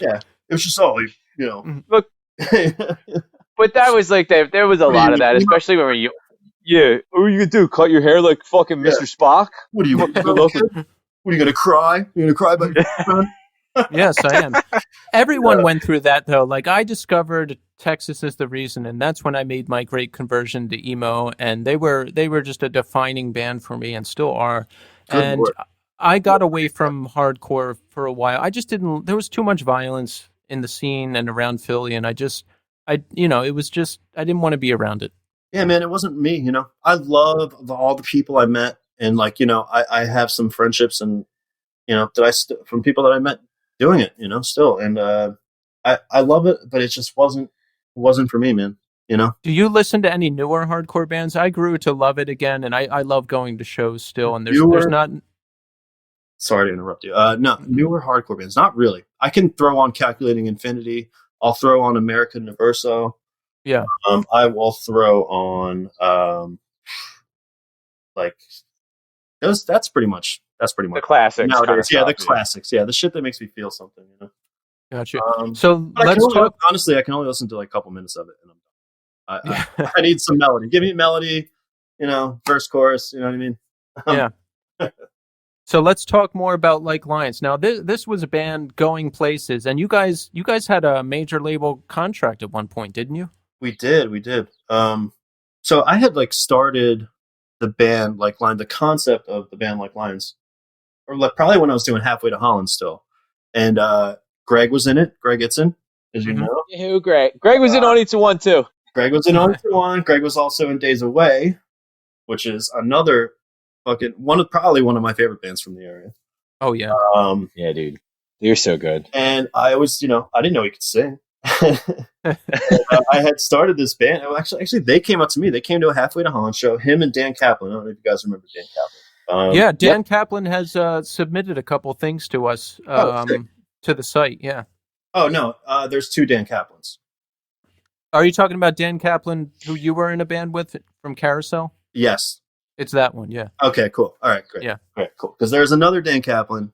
Yeah, it was just all Look, but that was like there was a lot of that, especially when you. Yeah, what are you gonna do? Cut your hair like fucking Mr. Spock? What are you? What are you gonna cry? You gonna cry about your friend? Yes, I am. Everyone went through that though. Like I discovered Texas is the Reason, and that's when I made my great conversion to emo. And they were just a defining band for me, and still are. Good Lord. I got away from hardcore for a while. I just didn't. There was too much violence in the scene and around Philly, and it was just I didn't want to be around it. Yeah, man, it wasn't me. I love all the people I met, and like I have some friendships, and from people that I met doing it, still, and I love it, but it just wasn't for me, man. Do you listen to any newer hardcore bands? I grew to love it again, and I love going to shows still. And there's not. Sorry to interrupt you. No, newer hardcore bands, not really. I can throw on Calculating Infinity. I'll throw on American Universo. Yeah. I will throw on like those. That's pretty much the classics. Nowadays, the classics. Yeah, the shit that makes me feel something. Gotcha. So let's talk. Honestly, I can only listen to like a couple minutes of it, and I need some melody. Give me melody, verse, chorus. You know what I mean? Yeah. So let's talk more about Likelions. Now, this was a band going places, and you guys had a major label contract at one point, didn't you? We did. So I had like started the band Likelions, the concept of the band Likelions, or like probably when I was doing Halfway to Holland still, and Greg was in it. Greg Itzen, as you know. Who? Greg was in On Eats One too. Greg was in On Eats One. Greg was also in Days Away, which is another fucking probably one of my favorite bands from the area. Oh yeah. Yeah, dude, you're so good. And I was, I didn't know he could sing. I had started this band. Actually, they came up to me. They came to a Halfway to Holland show. Him and Dan Kaplan. I don't know if you guys remember Dan Kaplan. Dan Kaplan has submitted a couple things to us to the site. Yeah. Oh no, there's two Dan Kaplans. Are you talking about Dan Kaplan, who you were in a band with from Carousel? Yes, it's that one. Yeah. Okay. Cool. All right. Great. Yeah. All right. Cool. Because there's another Dan Kaplan.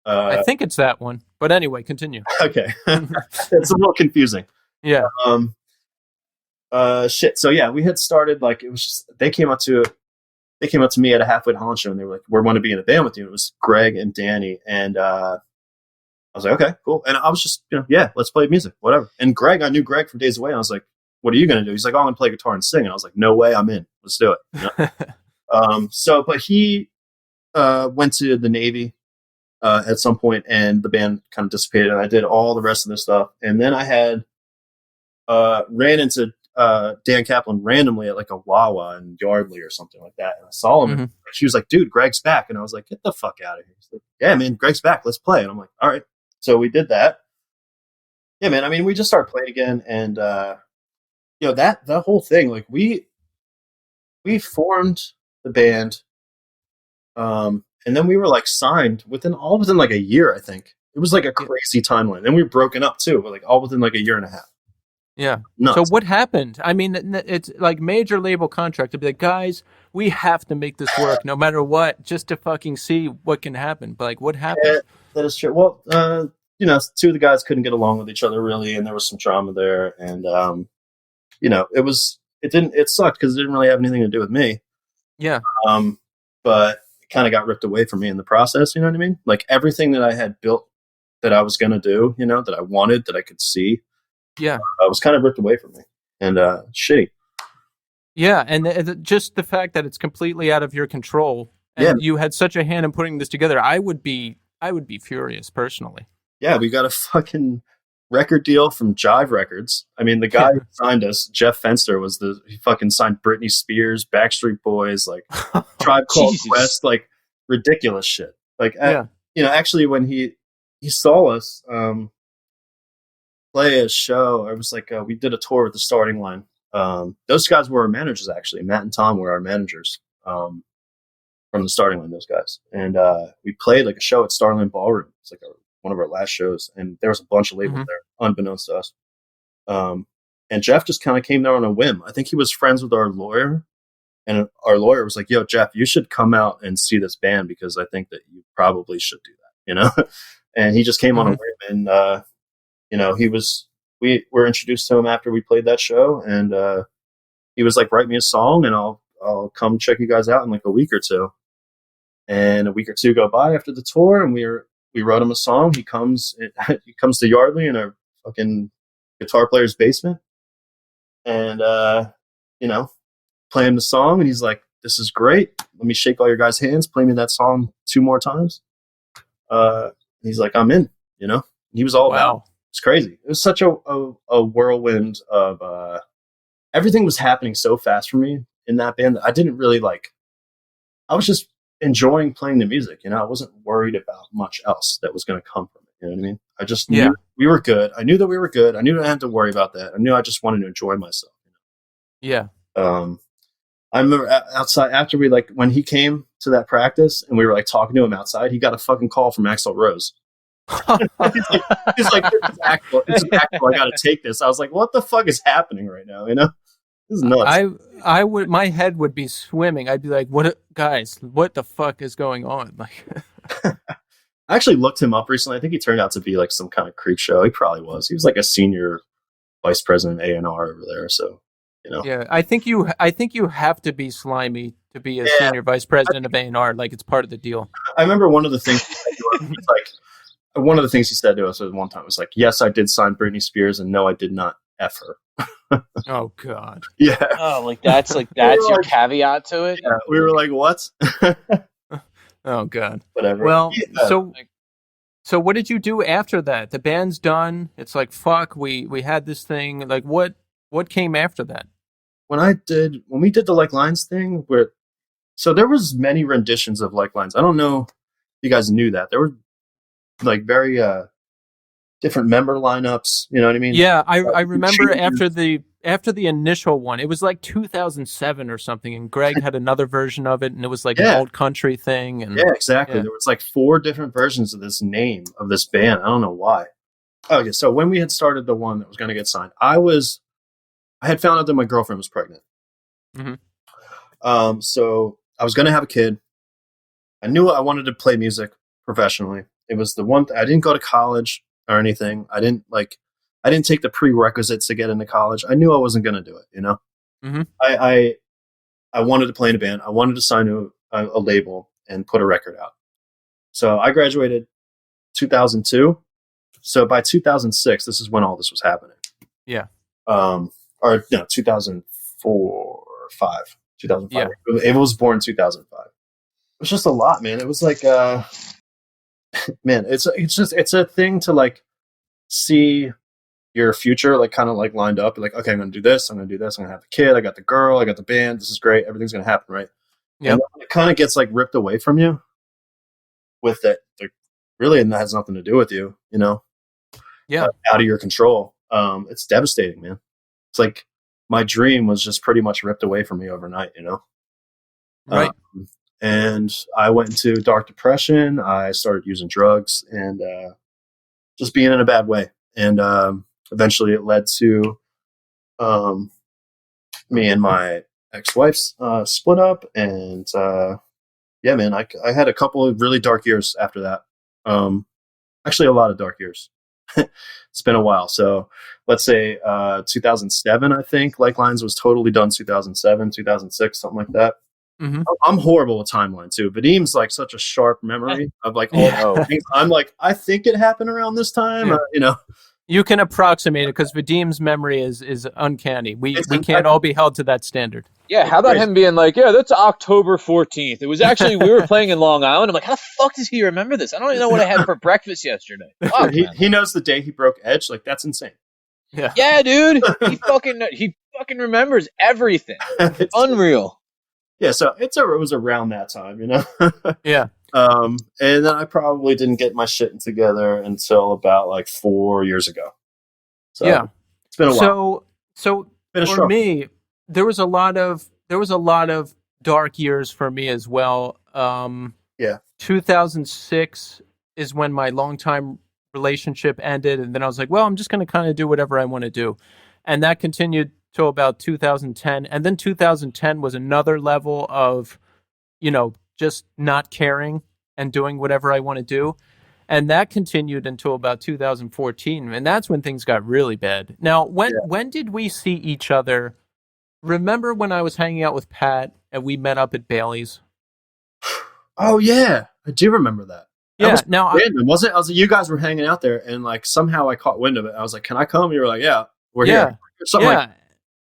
I think it's that one, but anyway, continue. Okay. It's a little confusing. Yeah. Shit. So yeah, we had started like it was just they came up to me at a Halfway to Holland show, and they were like, "We want to be in a band with you." It was Greg and Danny, and I was like, "Okay, cool." And I was just, let's play music, whatever. And Greg, I knew Greg from Days Away. And I was like, "What are you gonna do?" He's like, "Oh, I'm gonna play guitar and sing." And I was like, "No way, I'm in. Let's do it." But he went to the Navy. At some point, and the band kind of dissipated, and I did all the rest of this stuff. And then I had ran into Dan Kaplan randomly at like a Wawa in Yardley or something like that, and I saw him. And she was like, "Dude, Greg's back," and I was like, "Get the fuck out of here!" He's like, "Yeah, man, Greg's back. Let's play." And I'm like, "All right." So we did that. Yeah, man. I mean, we just started playing again, and that whole thing, like we formed the band. And then we were like signed within like a year, I think. It was like a crazy timeline. Then we were broken up too, like all within like a year and a half. Yeah. Nuts. So what happened? I mean, it's like major label contract to be like, guys, we have to make this work no matter what, just to fucking see what can happen. But like, what happened? Yeah, that is true. Well, you know, two of the guys couldn't get along with each other really, and there was some drama there. And you know, it sucked because it didn't really have anything to do with me. Yeah. But it kind of got ripped away from me in the process. You know what I mean? Like everything that I had built that I was gonna do, you know, that I wanted, that I could see. Yeah. Was kind of ripped away from me, and shitty. Yeah, and just the fact that it's completely out of your control, and you had such a hand in putting this together, I would be furious personally. Yeah, we got a fucking record deal from Jive Records. I mean, the guy who signed us, Jeff Fenster, he fucking signed Britney Spears, Backstreet Boys, like Tribe Called Quest, like ridiculous shit. Like, you know, actually, when he saw us play a show, I was like, we did a tour with the Starting Line. Those guys were our managers, actually. Matt and Tom were our managers from the Starting Line, those guys. And we played like a show at Starling Ballroom. It's like one of our last shows. And there was a bunch of labels there, unbeknownst to us. And Jeff just kind of came there on a whim. I think he was friends with our lawyer. And our lawyer was like, yo, Jeff, you should come out and see this band because I think that you probably should do that, you know? And he just came on a whim. And, you know, we were introduced to him after we played that show, and he was like, write me a song and I'll come check you guys out in like a week or two. And a week or two go by after the tour, and we wrote him a song. He comes to Yardley in a fucking guitar player's basement, and you know, play him the song, and he's like, this is great. Let me shake all your guys' hands, play me that song 2 more times. He's like, I'm in, you know? He was all about it. It's crazy. It was such a whirlwind of everything was happening so fast for me in that band that I didn't really like. I was just enjoying playing the music, you know. I wasn't worried about much else that was going to come from it. You know what I mean? I just knew we were good. I knew that we were good. I knew I didn't have to worry about that. I knew I just wanted to enjoy myself. You know? Yeah. I remember outside after when he came to that practice and we were like talking to him outside, he got a fucking call from Axl Rose. he's like, it's Axl, I gotta take this. I was like, what the fuck is happening right now? You know, this is nuts. I would, my head would be swimming. I'd be like, what the fuck is going on? Like, I actually looked him up recently. I think he turned out to be like some kind of creep show. He probably was. He was like a senior vice president A&R over there. So, you know. Yeah, I think you have to be slimy to be a senior vice president of A&R. Like, it's part of the deal. I remember one of the things he said to us at one time was like, yes, I did sign Britney Spears, and no, I did not F her. Oh, God. Yeah. Oh, like that's your caveat to it? Yeah, we were like, what? Oh, God. Whatever. Well, so what did you do after that? The band's done. It's like, fuck, we had this thing. Like, what came after that? When we did the Like Lines thing, so there was many renditions of Like Lines. I don't know if you guys knew that. There were like very different member lineups, you know what I mean? Yeah, I remember after the initial one, it was like 2007 or something, and Greg had another version of it, and it was like an old country thing. And yeah, exactly. There was like 4 different versions of this name of this band. I don't know why. Okay, so when we had started the one that was going to get signed, I had found out that my girlfriend was pregnant. Mm-hmm. So I was going to have a kid. I knew I wanted to play music professionally. It was the one I didn't go to college or anything. I didn't take the prerequisites to get into college. I knew I wasn't going to do it, you know? Mm-hmm. I wanted to play in a band. I wanted to sign to a label and put a record out. So I graduated 2002. So by 2006, this is when all this was happening. Yeah. Or no, 2004, 5, 2005. Yeah. It was born in 2005. It was just a lot, man. It was like, man, it's a thing to like see your future, like kind of like lined up. Like, okay, I'm going to do this. I'm going to do this. I'm going to have the kid. I got the girl. I got the band. This is great. Everything's going to happen. Right. Yeah. It kind of gets like ripped away from you with that. Like, really, and that has nothing to do with you, you know? Yeah. Out of your control. It's devastating, man. It's like my dream was just pretty much ripped away from me overnight, you know? Right. And I went into dark depression. I started using drugs, and just being in a bad way. And eventually it led to me and my ex-wife's split up. And yeah, man, I had a couple of really dark years after that. Actually, a lot of dark years. It's been a while. So let's say 2007, I think. Likelions was totally done 2007, 2006, something like that. Mm-hmm. I'm horrible with timeline too. Vadim's like such a sharp memory of like all the things. I'm like, I think it happened around this time. Yeah. You know, you can approximate it because Vadim's memory is uncanny. We can't all be held to that standard. Yeah, how about him being like, yeah, that's October 14th. It was actually, we were playing in Long Island. I'm like, how the fuck does he remember this? I don't even know what I had for breakfast yesterday. Fuck, he knows the day he broke Edge. Like, that's insane. Yeah, dude. He fucking remembers everything. It's unreal. Yeah, so it was around that time, you know? Yeah. And then I probably didn't get my shit together until about like 4 years ago. So yeah. It's been a while. So for me, there was a lot of dark years for me as well. 2006 is when my longtime relationship ended, and then I was like, well, I'm just going to kind of do whatever I want to do. And that continued till about 2010. And then 2010 was another level of, just not caring and doing whatever I want to do. And that continued until about 2014. And that's when things got really bad. Now, when did we see each other? Remember when I was hanging out with Pat and we met up at Bailey's? Oh, yeah. I do remember that. Yeah. Now, random, wasn't it? I was like, you guys were hanging out there, and like somehow I caught wind of it. I was like, can I come? You were like, yeah, we're here.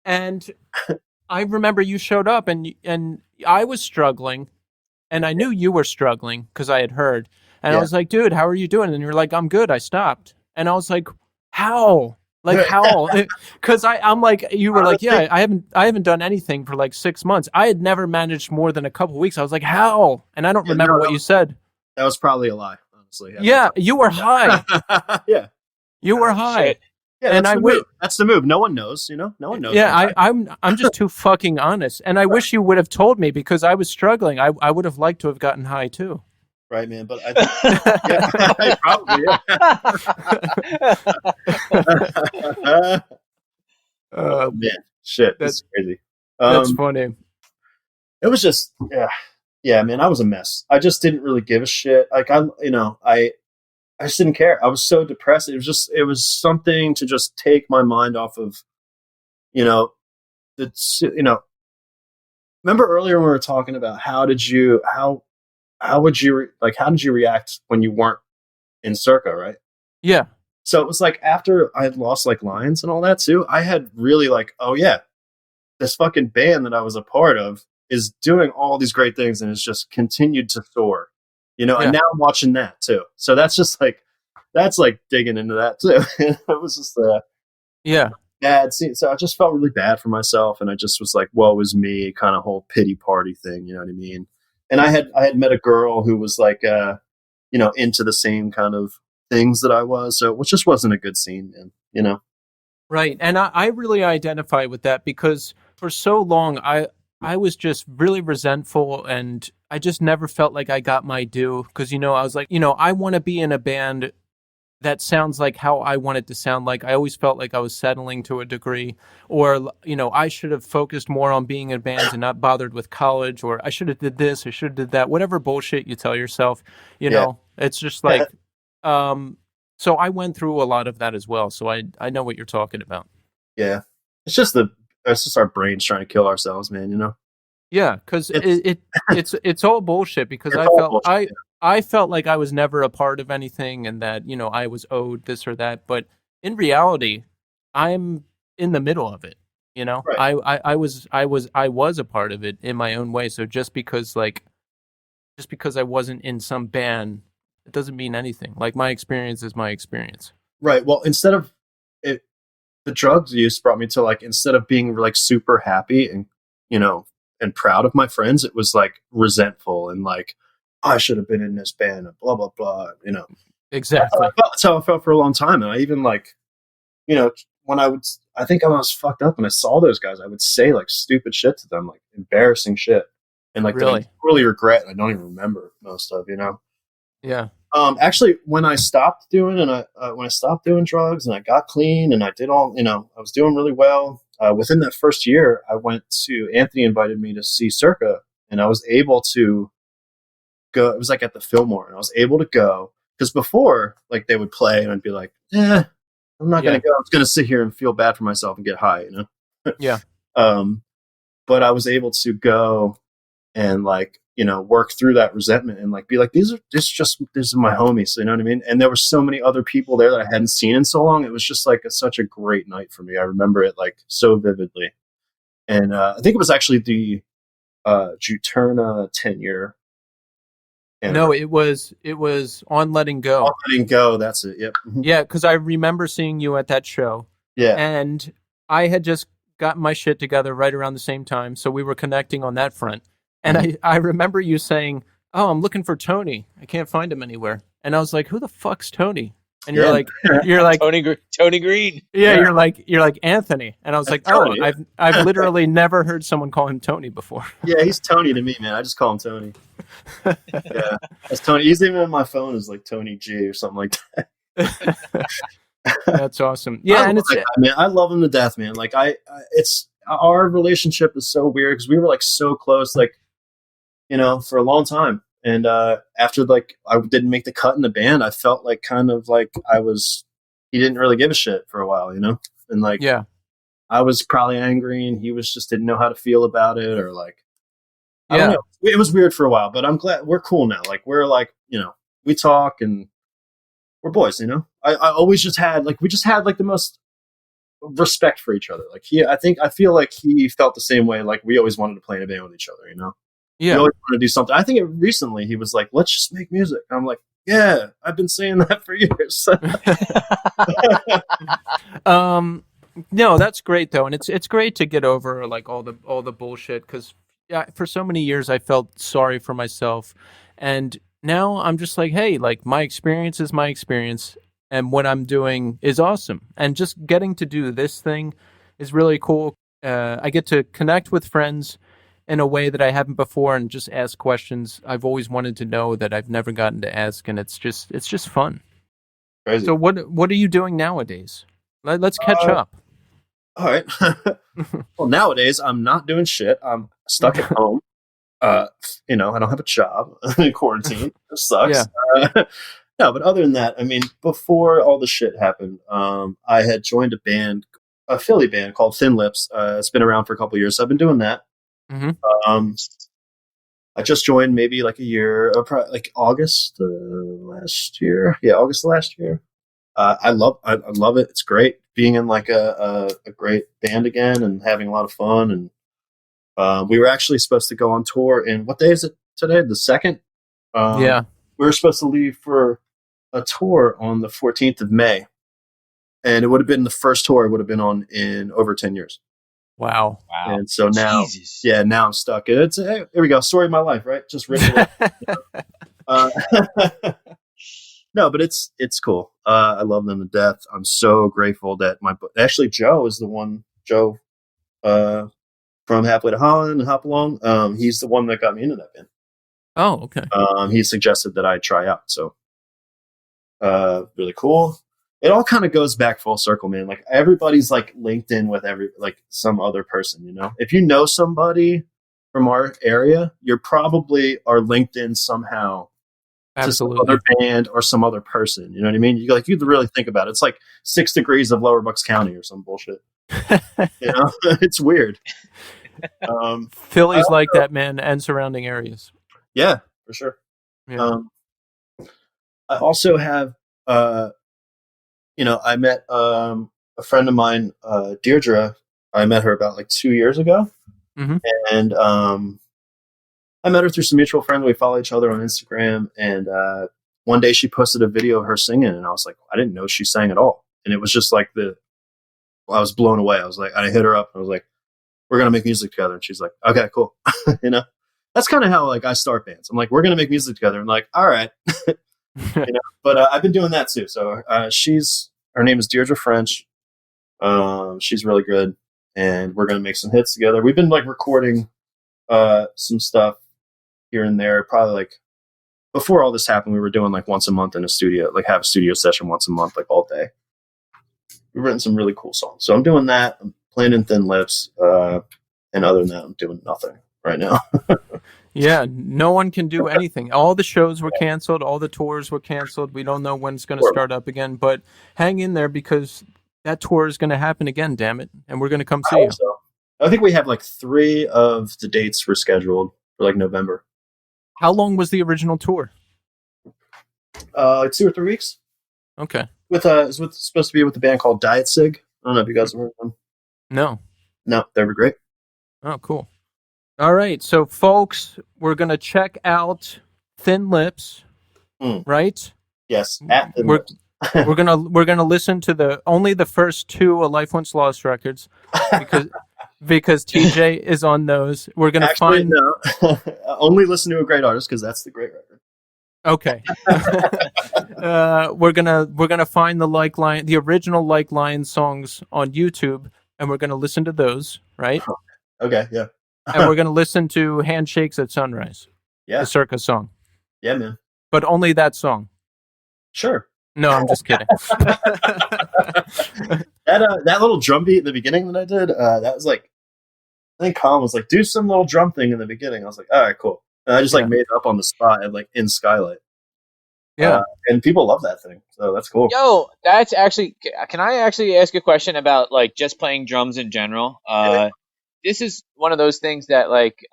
And I remember you showed up, and I was struggling, and I knew you were struggling because I had heard. And I was like, dude, how are you doing? And you were like, I'm good. I stopped. And I was like, how? Like how? Because I'm like, you were like, yeah, I haven't done anything for like 6 months. I had never managed more than a couple weeks. I was like, how? And I don't remember what you said. That was probably a lie, honestly. Yeah, you were high. Yeah, you were high. Shit. Yeah, that's the move. No one knows, No one knows. Yeah, I'm just too fucking honest. And I wish you would have told me because I was struggling. I would have liked to have gotten high too. Right, man. But I probably, yeah. Oh man, shit, that's crazy. That's funny. It was just, yeah, man. I was a mess. I just didn't really give a shit. Like I just didn't care. I was so depressed. It was something to just take my mind off of, remember earlier when we were talking about how did you react when you weren't in Circa, right? Yeah. So it was like after I had lost like Lions and all that too, I had really like, oh yeah, this fucking band that I was a part of is doing all these great things and has just continued to soar, and now I'm watching that too. So that's like digging into that too. It was just bad scene. So I just felt really bad for myself, and I just was like, well, it was me, kind of whole pity party thing, you know what I mean? And I had met a girl who was like, into the same kind of things that I was, so it just wasn't a good scene, man, Right, and I really identify with that because for so long I was just really resentful, and I just never felt like I got my due because, I was like, I want to be in a band that sounds like how I want it to sound like. I always felt like I was settling to a degree, or, I should have focused more on being in bands and not bothered with college, or I should have did this, I should have did that, whatever bullshit you tell yourself, it's just like, so I went through a lot of that as well. So I know what you're talking about. Yeah. It's just our brains trying to kill ourselves, man, Yeah, because it's all bullshit because I felt like I was never a part of anything and that, I was owed this or that. But in reality, I'm in the middle of it. Right. I was a part of it in my own way. So just because I wasn't in some band, it doesn't mean anything. Like my experience is my experience. Right. Well, instead of it, the drugs use brought me to like, instead of being like super happy and, and proud of my friends, it was like resentful and like, I should have been in this band and blah, blah, blah, Exactly. That's how I felt for a long time. And I even like, when I think I was fucked up and I saw those guys, I would say like stupid shit to them, like embarrassing shit. And like, really? that I really regret and I don't even remember most of, Yeah. Actually, when I stopped doing drugs and I got clean and I did all, I was doing really well. Within that first year, Anthony invited me to see Circa, and I was able to go. It was like at the Fillmore, and I was able to go because before, like they would play, and I'd be like, I'm not going to go. I'm just going to sit here and feel bad for myself and get high, Yeah. But I was able to go and work through that resentment and be like, these are my homies, you know what I mean? And there were so many other people there that I hadn't seen in so long. It was just such a great night for me. I remember it so vividly. And I think it was actually the Juturna 10-year. No, it was on Letting Go. On Letting Go, that's it. Yep. Yeah, because I remember seeing you at that show. Yeah. And I had just gotten my shit together right around the same time, so we were connecting on that front. And I remember you saying, "Oh, I'm looking for Tony. I can't find him anywhere." And I was like, "Who the fuck's Tony?" And you're like Tony Green. Yeah, you're like Anthony. And I was like, Tony, "Oh, I've literally never heard someone call him Tony before." Yeah, he's Tony to me, man. I just call him Tony. Yeah, that's Tony. He's even in my phone as Tony G or something like that. That's awesome. Yeah, and I love him to death, man. It's our relationship is so weird because we were so close, for a long time. And after I didn't make the cut in the band, I felt he didn't really give a shit for a while, And yeah, I was probably angry and he just didn't know how to feel about it, or I don't know. It was weird for a while, but I'm glad we're cool now. We're we talk and we're boys, I always just had the most respect for each other. I feel like he felt the same way. We always wanted to play in a band with each other, Yeah. We always wanted to do something. I think recently he was like, let's just make music. And I'm like, yeah, I've been saying that for years. No, that's great though. And it's great to get over all the bullshit, because for so many years I felt sorry for myself. And now I'm just like, hey, my experience is my experience, and what I'm doing is awesome. And just getting to do this thing is really cool. I get to connect with friends in a way that I haven't before, and just ask questions I've always wanted to know that I've never gotten to ask, and it's just fun. Crazy. So what are you doing nowadays? Let's catch up. All right. Well, nowadays I'm not doing shit. I'm stuck at home. I don't have a job in quarantine. It sucks. Yeah. No, but other than that, before all the shit happened, I had joined a Philly band called Thin Lips. It's been around for a couple of years. So I've been doing that. Mm-hmm. I just joined maybe a year, August last year. Yeah, August last year. I love it. It's great being in a great band again and having a lot of fun. And we were actually supposed to go on tour in, what day is it today? The 2nd. Yeah. We were supposed to leave for a tour on the 14th of May, and it would have been the first tour I would have been on in over 10 years. Wow. And so now, Jesus. now I'm stuck. It's here we go. Story of my life, right? Just written away. No, but it's cool. I love them to death. I'm so grateful that actually Joe is the one. Joe from Halfway to Holland and Hop Along. He's the one that got me into that band. Oh, okay. He suggested that I try out. So really cool. It all kind of goes back full circle, man. Everybody's linked in with some other person, If you know somebody from our area, you're probably are linked in somehow. Absolutely. To some other band or some other person. You know what I mean? You really think about it. It's 6 degrees of Lower Bucks County or some bullshit. It's weird. Philly's like that, man, and surrounding areas. Yeah, for sure. Yeah. I also have, I met a friend of mine, Deirdre. I met her about 2 years ago. Mm-hmm. And I met her through some mutual friends. We follow each other on Instagram. And one day she posted a video of her singing. And I was like, I didn't know she sang at all. And it was just I was blown away. I hit her up. And I was like, we're going to make music together. And she's like, okay, cool. That's kind of how I start bands. I'm like, we're going to make music together. I'm like, all right. But I've been doing that too. So her name is Deirdre French. She's really good. And we're going to make some hits together. We've been recording some stuff here and there, probably before all this happened, we were doing like once a month in a studio, like have a studio session once a month, like all day. We've written some really cool songs. So I'm doing that. I'm playing in Thin Lips. And other than that, I'm doing nothing right now. Yeah, no one can do anything. All the shows were canceled. All the tours were canceled. We don't know when it's going to start up again. But hang in there because that tour is going to happen again, damn it. And we're going to come see you. So. I think we have like 3 of the dates rescheduled for like November. How long was the original tour? Like 2 or 3 weeks. Okay. It's supposed to be with a band called Diet Sig. I don't know if you guys have heard of them. No, they were great. Oh, cool. All right, so folks, we're gonna check out Thin Lips, right? Yes, at Thin we're Lips. we're gonna listen to only the first 2 A Life Once Lost records because TJ is on those. We're gonna find only listen to a great artist because that's the great record. Okay. We're gonna find the original Likelions songs on YouTube, and we're gonna listen to those, right? Okay, yeah. And we're gonna listen to Handshakes at Sunrise. Yeah. The Circa song. Yeah, man. But only that song. Sure. No, I'm just kidding. That little drum beat in the beginning that I did, that was like, I think Colin was like, do some little drum thing in the beginning. I was like, all right, cool. And I just like made it up on the spot and like in Skylight. Yeah. And people love that thing. So that's cool. Yo, that's actually, can I actually ask a question about like just playing drums in general? This is one of those things that like,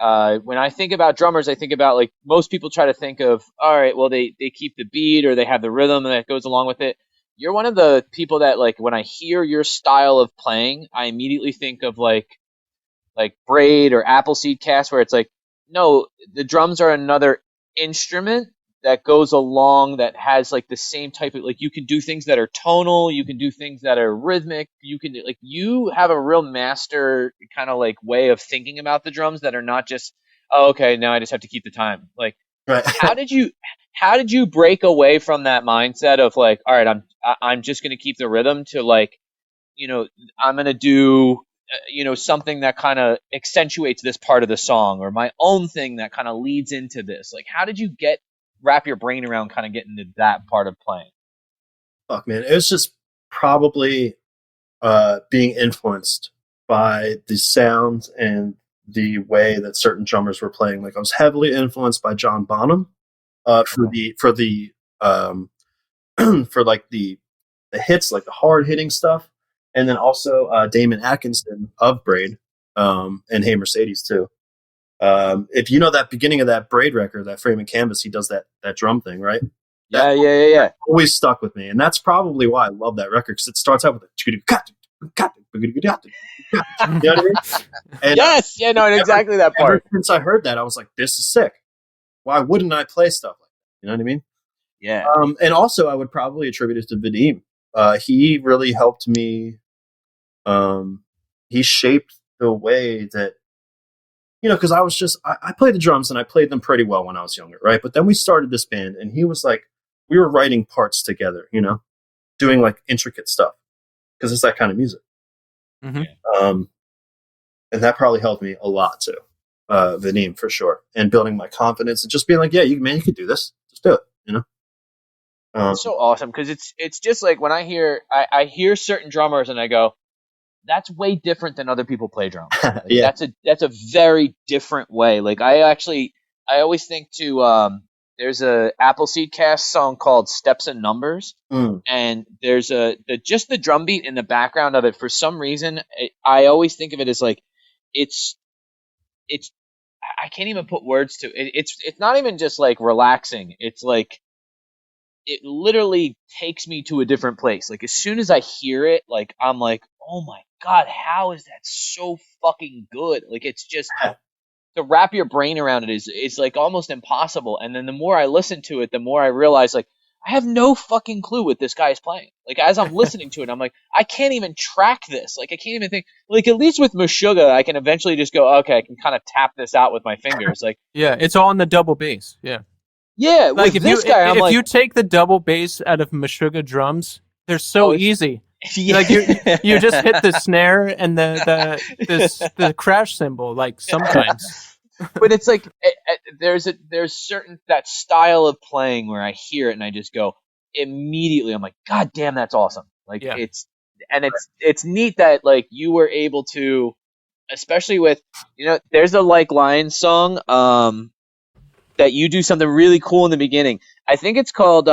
when I think about drummers, I think about like most people try to think of, all right, well, they keep the beat or they have the rhythm that goes along with it. You're one of the people that like, when I hear your style of playing, I immediately think of like Braid or Appleseed Cast, where it's like, no, the drums are another instrument that goes along that has like the same type of, like, you can do things that are tonal, you can do things that are rhythmic, you have a real master kind of like way of thinking about the drums that are not just, oh, okay, now I just have to keep the time. Like, right. how did you break away from that mindset of like, all right, I'm just going to keep the rhythm to like, I'm going to do, something that kind of accentuates this part of the song, or my own thing that kind of leads into this. Like, how did you wrap your brain around kind of getting to that part of playing? Fuck, man. It was just probably being influenced by the sound and the way that certain drummers were playing. Like I was heavily influenced by John Bonham for like the hits, like the hard hitting stuff. And then also Damon Atkinson of Braid and Hey Mercedes too. If you know that beginning of that Braid record, that Frame and Canvas, he does that drum thing, right? Yeah. Always stuck with me, and that's probably why I love that record, because it starts out with you know what I mean? And, yes, yeah, no, exactly that part. Ever since I heard that, I was like, "This is sick. Why wouldn't I play stuff like that?" You know what I mean? Yeah. And also, I would probably attribute it to Vadim. He really helped me. He shaped the way that. Because I played the drums and I played them pretty well when I was younger, right? But then we started this band and he was like, we were writing parts together, doing like intricate stuff because it's that kind of music. Mm-hmm. And that probably helped me a lot too, Vadim for sure. And building my confidence and just being like, yeah, you could do this. Just do it, It's so awesome because it's just like when I hear certain drummers and I go, that's way different than other people play drums. Like, yeah. That's a very different way. Like I always think there's a Appleseed Cast song called Steps and Numbers, and there's just the drum beat in the background of it. For some reason, I always think of it as like it's I can't even put words to it. It's not even just like relaxing. It's like it literally takes me to a different place. Like as soon as I hear it, like I'm like, oh my God, how is that so fucking good? Like it's just to wrap your brain around it is like almost impossible. And then the more I listen to it, the more I realize like I have no fucking clue what this guy is playing. Like as I'm listening to it, I'm like, I can't even track this. Like I can't even think. Like at least with Meshuggah, I can eventually just go, okay, I can kind of tap this out with my fingers. Like yeah, it's all in the double bass. Yeah. Yeah, like with this guy, if you take the double bass out of Meshuggah drums, they're so easy. Yeah. Like you just hit the snare and the crash cymbal. Like sometimes. but it's like there's certain that style of playing where I hear it and I just go immediately. I'm like, God damn, that's awesome. Like Yeah. it's neat that like you were able to, especially with there's a likelions song that you do something really cool in the beginning. I think it's called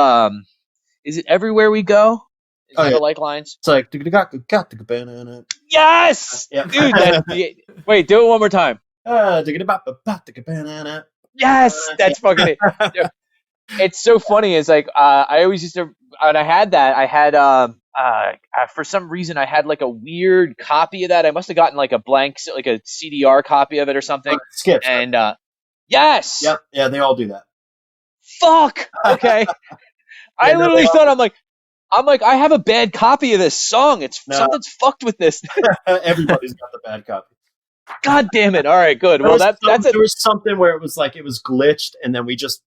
is it Everywhere We Go? Is Oh that yeah, a likelions? it's like got the banana. Yes, Yep. dude. Wait, do it one more time. Banana. Yes, Yeah. that's fucking it. Dude, it's so funny. It's like I always used to when I had that. I had for some reason I had like a weird copy of that. I must have gotten like a blank, like a CDR copy of it or something. Skips. And yes. Yep. Yeah, they all do that. Fuck. Okay. I literally thought I'm like I have a bad copy of this song. Something's fucked with this. Everybody's got the bad copy. God damn it! All right, good. Well, there was something where it was like it was glitched, and then we just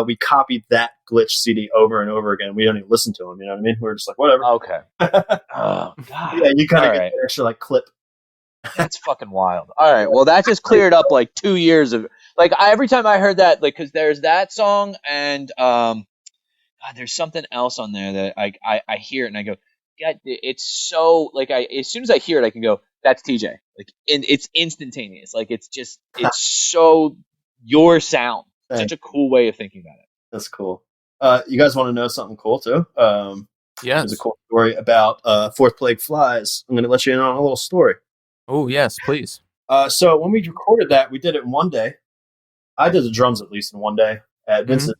we copied that glitch CD over and over again. We don't even listen to them. You know what I mean? We're just like whatever. Okay. Oh God. Yeah, you kind of get right. that extra like clip. That's fucking wild. All right, well that just cleared up like 2 years of like every time I heard that like because there's that song and God, there's something else on there that I hear it and I go, God, it's so like as soon as I hear it I can go, that's TJ. Like and it's instantaneous. Like it's so your sound. Such a cool way of thinking about it. That's cool. You guys want to know something cool too? Yes. There's a cool story about Fourth Plaugue flies. I'm going to let you in on a little story. Oh yes, please. So when we recorded that, we did it in one day. I did the drums at least in one day at Vincent.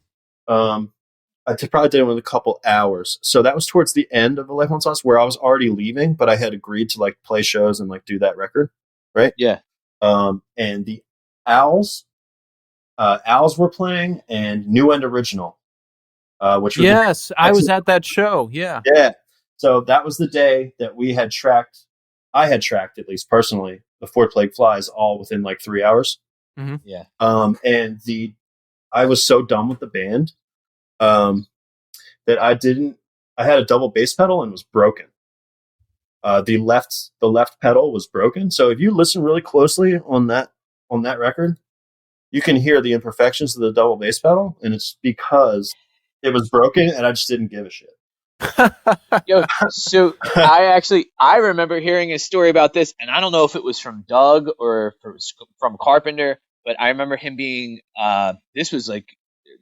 I probably did it in a couple hours. So that was towards the end of alifeoncelost where I was already leaving, but I had agreed to like play shows and like do that record, right? Yeah. And the Owls were playing and New End Original, which was I was at that show. Yeah. So that was the day that we had tracked. I had tracked at least personally the Fourth Plaugue flies all within like 3 hours. Mm-hmm. Yeah. And I was so done with the band that I had a double bass pedal and it was broken. The left pedal was broken. So if you listen really closely on that record, you can hear the imperfections of the double bass pedal, and it's because it was broken and I just didn't give a shit. Yo, so I remember hearing a story about this, and I don't know if it was from Doug or if it was from Carpenter, but I remember him being this was like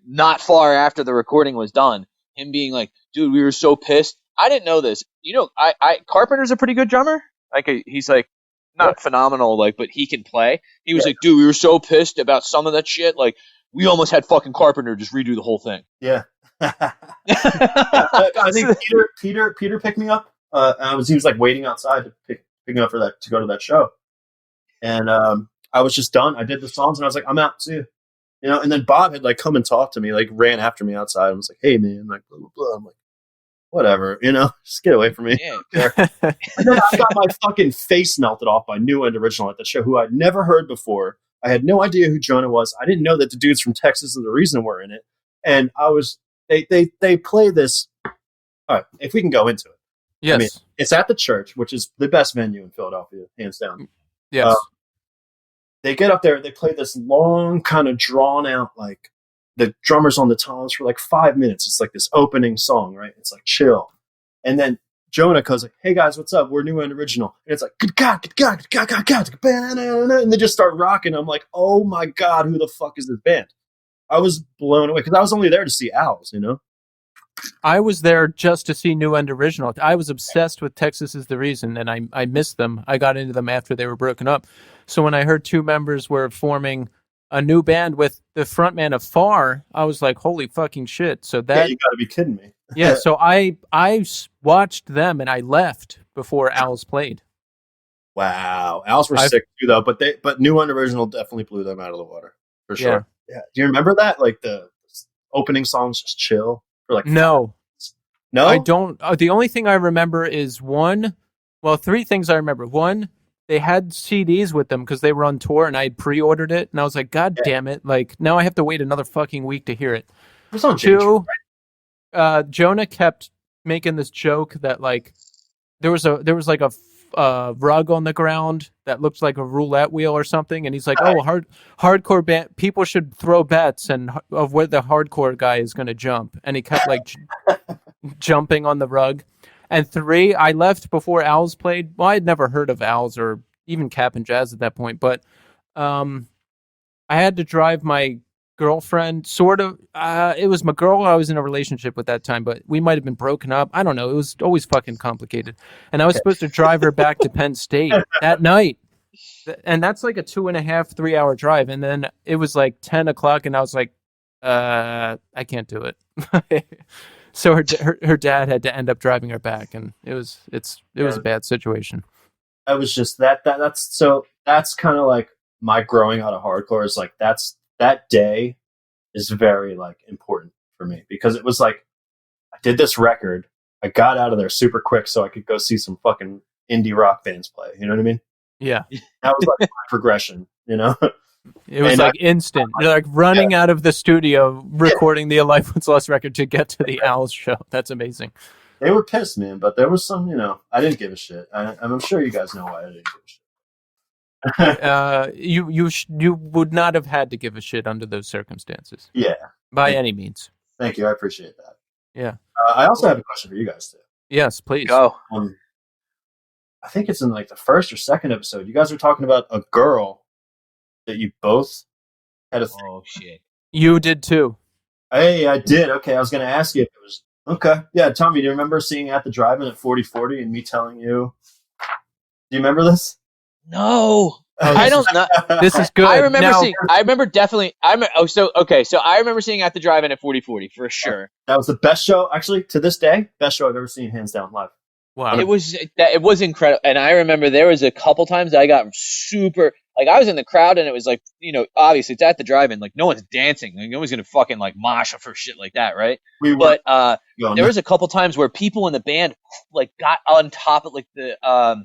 not far after the recording was done, him being like, dude, we were so pissed. I didn't know this. Carpenter's a pretty good drummer. Like he's like not phenomenal, like, but he can play. He was like, dude, we were so pissed about some of that shit. Like we almost had fucking Carpenter just redo the whole thing. Yeah. I think Peter picked me up. He was like waiting outside to pick me up to go to that show. And I was just done. I did the songs and I was like, I'm out. See you. And then Bob had like come and talked to me, like ran after me outside and was like, hey man, like blah blah blah. I'm like, whatever, just get away from me. Yeah. And then I got my fucking face melted off by New End Original at the show, who I'd never heard before. I had no idea who Jonah was. I didn't know that the dudes from Texas and the Reason were in it. And they play this. All right, if we can go into it. Yes. I mean, it's at the church, which is the best venue in Philadelphia, hands down. Yes. They get up there, they play this long, kind of drawn out, like the drummers on the toms for like 5 minutes. It's like this opening song, right? It's like chill. And then Jonah goes like, hey guys, what's up? We're New End Original. And it's like, and they just start rocking. I'm like, oh my God, who the fuck is this band? I was blown away because I was only there to see Owls, I was there just to see New End Original. I was obsessed with Texas is the Reason, and I missed them. I got into them after they were broken up. So when I heard two members were forming a new band with the frontman of Far, I was like, holy fucking shit. So that you gotta be kidding me. Yeah, so I watched them and I left before Owls played. Wow. Owls were sick too though, but New End Original definitely blew them out of the water. For sure. Yeah. Do you remember that? Like the opening songs just chill for like No. No? I don't. The only thing I remember is three things I remember. One, they had CDs with them because they were on tour and I had pre-ordered it and I was like, God damn it. Like now I have to wait another fucking week to hear it. It was on Two, Jonah kept making this joke that like there was like rug on the ground that looked like a roulette wheel or something, and he's like, "Oh, hardcore people should throw bets and of where the hardcore guy is going to jump," and he kept like jumping on the rug. And 3, I left before Owls played. Well, I had never heard of Owls or even Cap and Jazz at that point, but I had to drive my girlfriend, sort of. It was my girl I was in a relationship with that time, but we might have been broken up. I don't know. It was always fucking complicated. And I was supposed to drive her back to Penn State that night. And that's like a 2.5, 3-hour drive. And then it was like 10 o'clock, and I was like, I can't do it. So her dad had to end up driving her back, and it was a bad situation. I was just that's kind of like my growing out of hardcore is like that day is very like important for me because it was like I did this record, I got out of there super quick so I could go see some fucking indie rock bands play. You know what I mean? Yeah. That was like my progression, you know? It was like instant. You're like running out of the studio, recording the A Life Once Lost record to get to the Owls show. That's amazing. They were pissed, man, but there was some, I didn't give a shit. I'm sure you guys know why I didn't give a shit. You would not have had to give a shit under those circumstances. Yeah. By any means. Thank you. I appreciate that. Yeah. I also have a question for you guys, too. Yes, please. Go. I think it's in like the first or second episode. You guys were talking about a girl that you both had a thing. Oh, shit. You did, too. Hey, I did. Okay, I was going to ask you if it was... Okay. Yeah, Tommy, do you remember seeing At the Drive-In at 4040 and me telling you... Do you remember this? No. I don't know. This is good. I remember seeing At the Drive-In at 4040 for sure. That was the best show, actually, to this day, best show I've ever seen, hands down, live. Wow. It was incredible. And I remember there was a couple times I got super, like I was in the crowd and it was like, obviously it's at the drive-in, like no one's dancing. Like, no one's going to fucking like mosh for shit like that, right? There was a couple times where people in the band like got on top of like the, I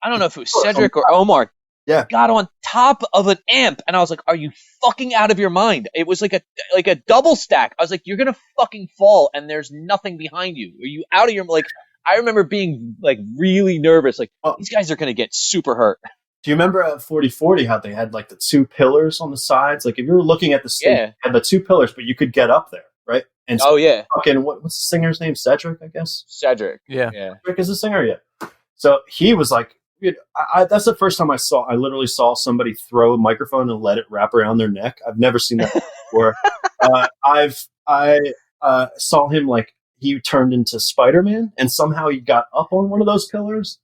don't know if it was Cedric or Omar. Yeah. Got on top of an amp and I was like, are you fucking out of your mind? It was like a double stack. I was like, you're going to fucking fall and there's nothing behind you. Are you out of your, like, I remember being like really nervous. Like these guys are going to get super hurt. Do you remember at 4040 how they had like the 2 pillars on the sides? Like if you were looking at the stage, they had the 2 pillars, but you could get up there, right? And fucking what's the singer's name? Cedric, I guess. Cedric. Yeah. Cedric is the singer, yeah. So he was like, that's the first time I literally saw somebody throw a microphone and let it wrap around their neck. I've never seen that before. I saw him like he turned into Spider-Man and somehow he got up on one of those pillars.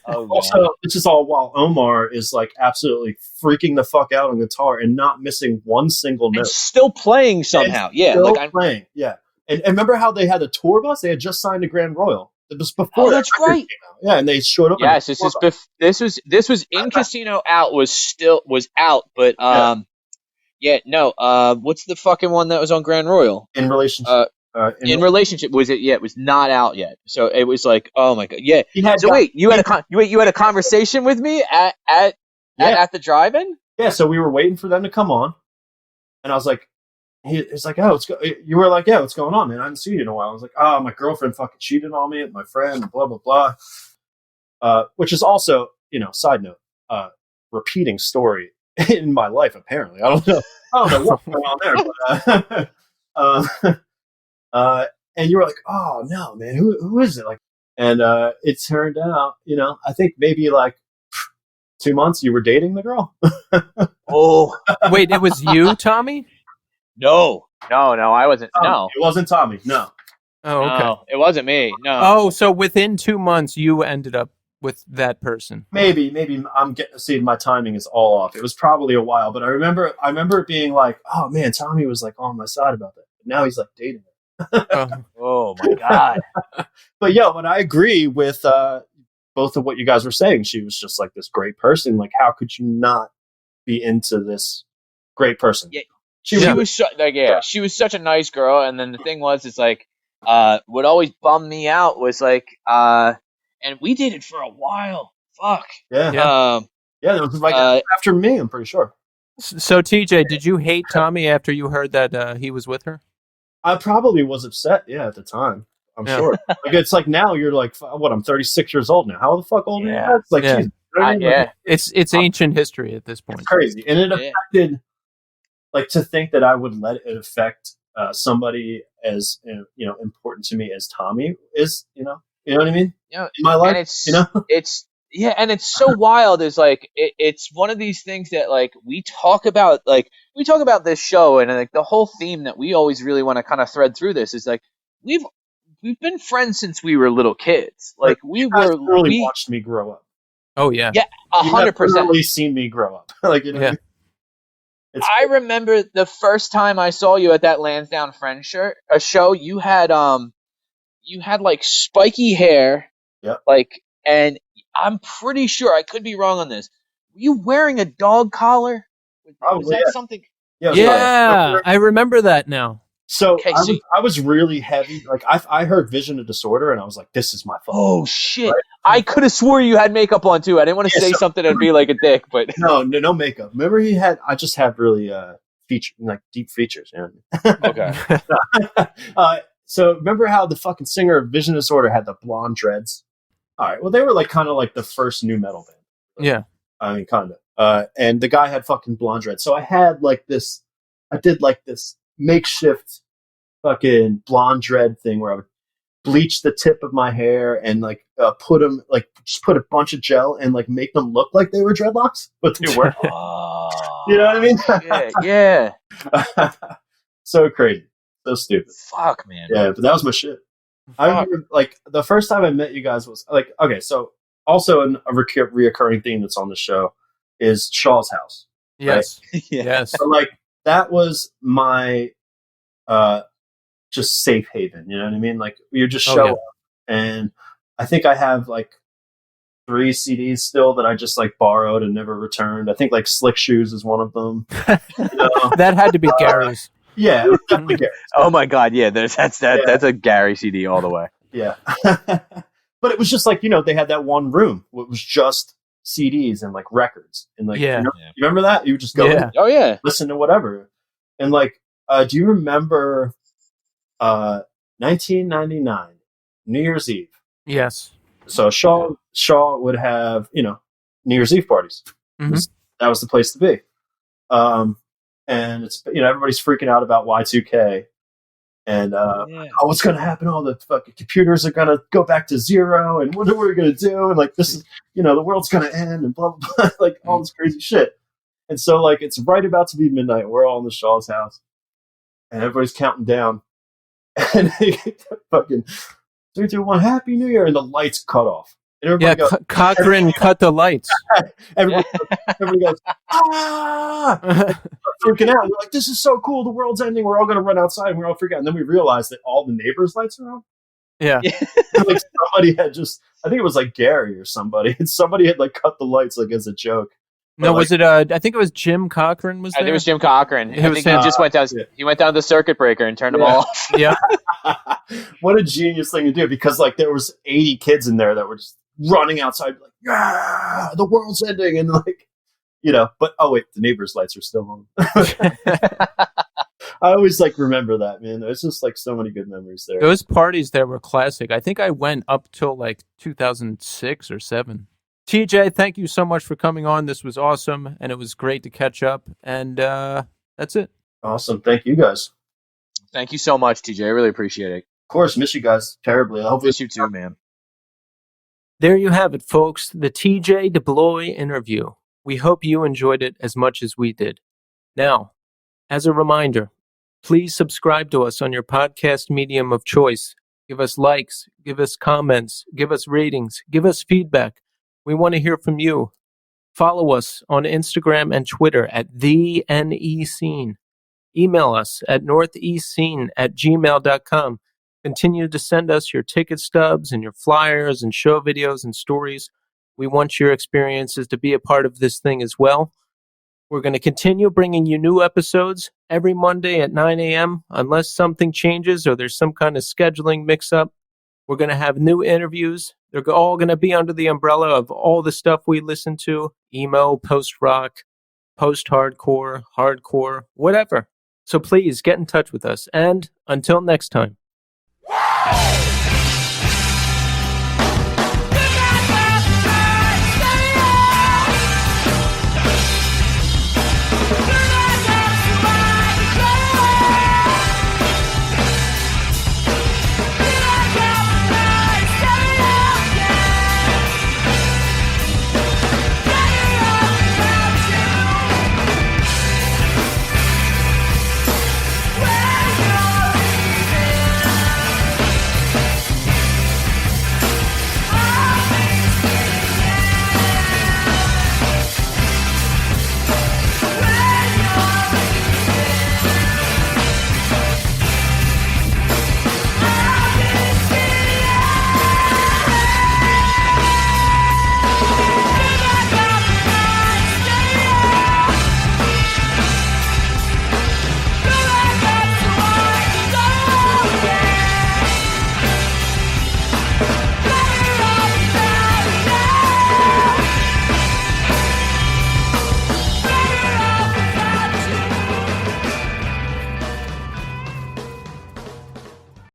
Also, this is all while Omar is like absolutely freaking the fuck out on guitar and not missing one single note. And still playing somehow. Playing. Yeah. And remember how they had a tour bus? They had just signed a Grand Royal. It was before. Oh, that's right. Yeah, and they showed up. Yes, this was In Casino Out was out, but what's the fucking one that was on Grand Royal? In Relationship. In Relationship was it? Yeah, it was not out yet. So it was like, oh my god, yeah. You had a conversation with me at the drive-in? Yeah, so we were waiting for them to come on, and I was like, he's like, oh, you were like, yeah, what's going on, man? I haven't seen you in a while. I was like, oh, my girlfriend fucking cheated on me with my friend, blah blah blah. Which is also, side note, repeating story in my life. Apparently, I don't know what's going on there, but. And you were like, oh no, man, who is it? Like, and it turned out, I think maybe like 2 months you were dating the girl. Oh, wait, it was you, Tommy? No, I wasn't. No, it wasn't Tommy. No. Oh, okay. No, it wasn't me. No. Oh, so within 2 months you ended up with that person. Maybe I'm getting to see my timing is all off. It was probably a while, but I remember it being like, oh man, Tommy was like on my side about that. But now he's like dating her. Oh my god. But but I agree with both of what you guys were saying. She was just like this great person. Like, how could you not be into this great person? Yeah. She was such a nice girl. And then the thing was, it's like, what always bummed me out was like, and we dated for a while. Fuck. Yeah. It was like after me, I'm pretty sure. So TJ, did you hate Tommy after you heard that he was with her? I probably was upset, at the time. I'm Yeah. sure. Like it's like now you're like, what? I'm 36 years old now. How the fuck old are you? It's like, Yeah. geez, you know what I mean? Like, It's ancient history at this point. it's crazy, and it Yeah. affected. Like to think that I would let it affect somebody as important to me as Tommy is. You know what I mean? Yeah, In my life, and it's so wild. Is like it's one of these things that like we talk about this show, and like the whole theme that we always really want to kind of thread through this is like we've been friends since we were little kids. Like you guys really watched me grow up. Oh yeah. Yeah, 100%. Really seen me grow up. Like you know. Yeah. I remember the first time I saw you at that Lansdowne Friends show. You had like spiky hair. Yep. Like, and I'm pretty sure, I could be wrong on this. Were you wearing a dog collar? Probably, was that yeah. something? Yeah, I remember that now. So Okay, I was really heavy. Like I heard Vision of Disorder, and I was like, "This is my fault." Oh shit! Right? I could have swore you had makeup on too. I didn't want to say something and be like a dick, but no makeup. Remember, I just have really deep features. You know? okay. So remember how the fucking singer of Vision of Disorder had the blonde dreads? All right. Well, they were like kind of like the first new metal band. Yeah. I mean, kind of. And the guy had fucking blonde dreads. So I had like this. I did like this makeshift fucking blonde dread thing where I would bleach the tip of my hair and like put them like just put a bunch of gel and like make them look like they were dreadlocks, but they weren't. Oh, You know what I mean? shit, yeah. So crazy, so stupid. Fuck, man. Yeah, but that was my shit. I remember like the first time I met you guys was like, okay, so also a reoccurring theme that's on the show is Shaw's house. Yes. Right? Yes. So like that was my just safe haven. You know what I mean? Like you just show up, and I think I have like 3 CDs still that I just like borrowed and never returned. I think like Slick Shoes is one of them. You know? That had to be Gary's. Yeah, it was definitely Gary's. Oh my god, yeah. That's a Gary CD all the way. Yeah. But it was just like, they had that one room. It was just CDs and like records. And like, you remember that? You would just go in, listen to whatever. And like, do you remember 1999, New Year's Eve? Yes. So Shaw would have, New Year's Eve parties. Mm-hmm. That was the place to be. And it's, everybody's freaking out about Y2K. And what's going to happen? All the fucking computers are going to go back to zero, and what are we going to do? And like this is, the world's going to end, and blah blah blah, like all this crazy shit. And so like it's right about to be midnight. We're all in the Shaw's house, and everybody's counting down, and fucking 3, 2, 1, Happy New Year, and the lights cut off. And everybody goes, Cochran cut the lights. everybody goes, ah! Freaking out. We're like, this is so cool. The world's ending. We're all going to run outside. And we're all freaking out. And then we realized that all the neighbors' lights are on. Yeah. Like somebody had I think it was like Gary or somebody. And somebody had like cut the lights like as a joke. But, no, was it? I think it was Jim Cochran. I think it was Jim Cochran. I think he just went down. Yeah. He went down to the circuit breaker and turned them all off. Yeah. What a genius thing to do, because like there was 80 kids in there that were just running outside like, yeah, the world's ending, and like, but oh wait, the neighbors' lights are still on. I always like remember that, man. There's just like so many good memories there. Those parties there were classic. I think I went up till like 2006 or 7. TJ, thank you so much for coming on. This was awesome, and it was great to catch up. And that's it. Awesome. Thank you guys. Thank you so much, TJ. I really appreciate it. Of course, miss you guys terribly. I hope miss you too, man. There you have it, folks. The TJ Blois interview. We hope you enjoyed it as much as we did. Now, as a reminder, please subscribe to us on your podcast medium of choice. Give us likes, give us comments, give us ratings, give us feedback. We want to hear from you. Follow us on Instagram and Twitter at the NE Scene. Email us at northeastscene@gmail.com. Continue to send us your ticket stubs and your flyers and show videos and stories. We want your experiences to be a part of this thing as well. We're going to continue bringing you new episodes every Monday at 9 a.m. Unless something changes or there's some kind of scheduling mix-up. We're going to have new interviews. They're all going to be under the umbrella of all the stuff we listen to: emo, post-rock, post-hardcore, hardcore, whatever. So please get in touch with us. And until next time.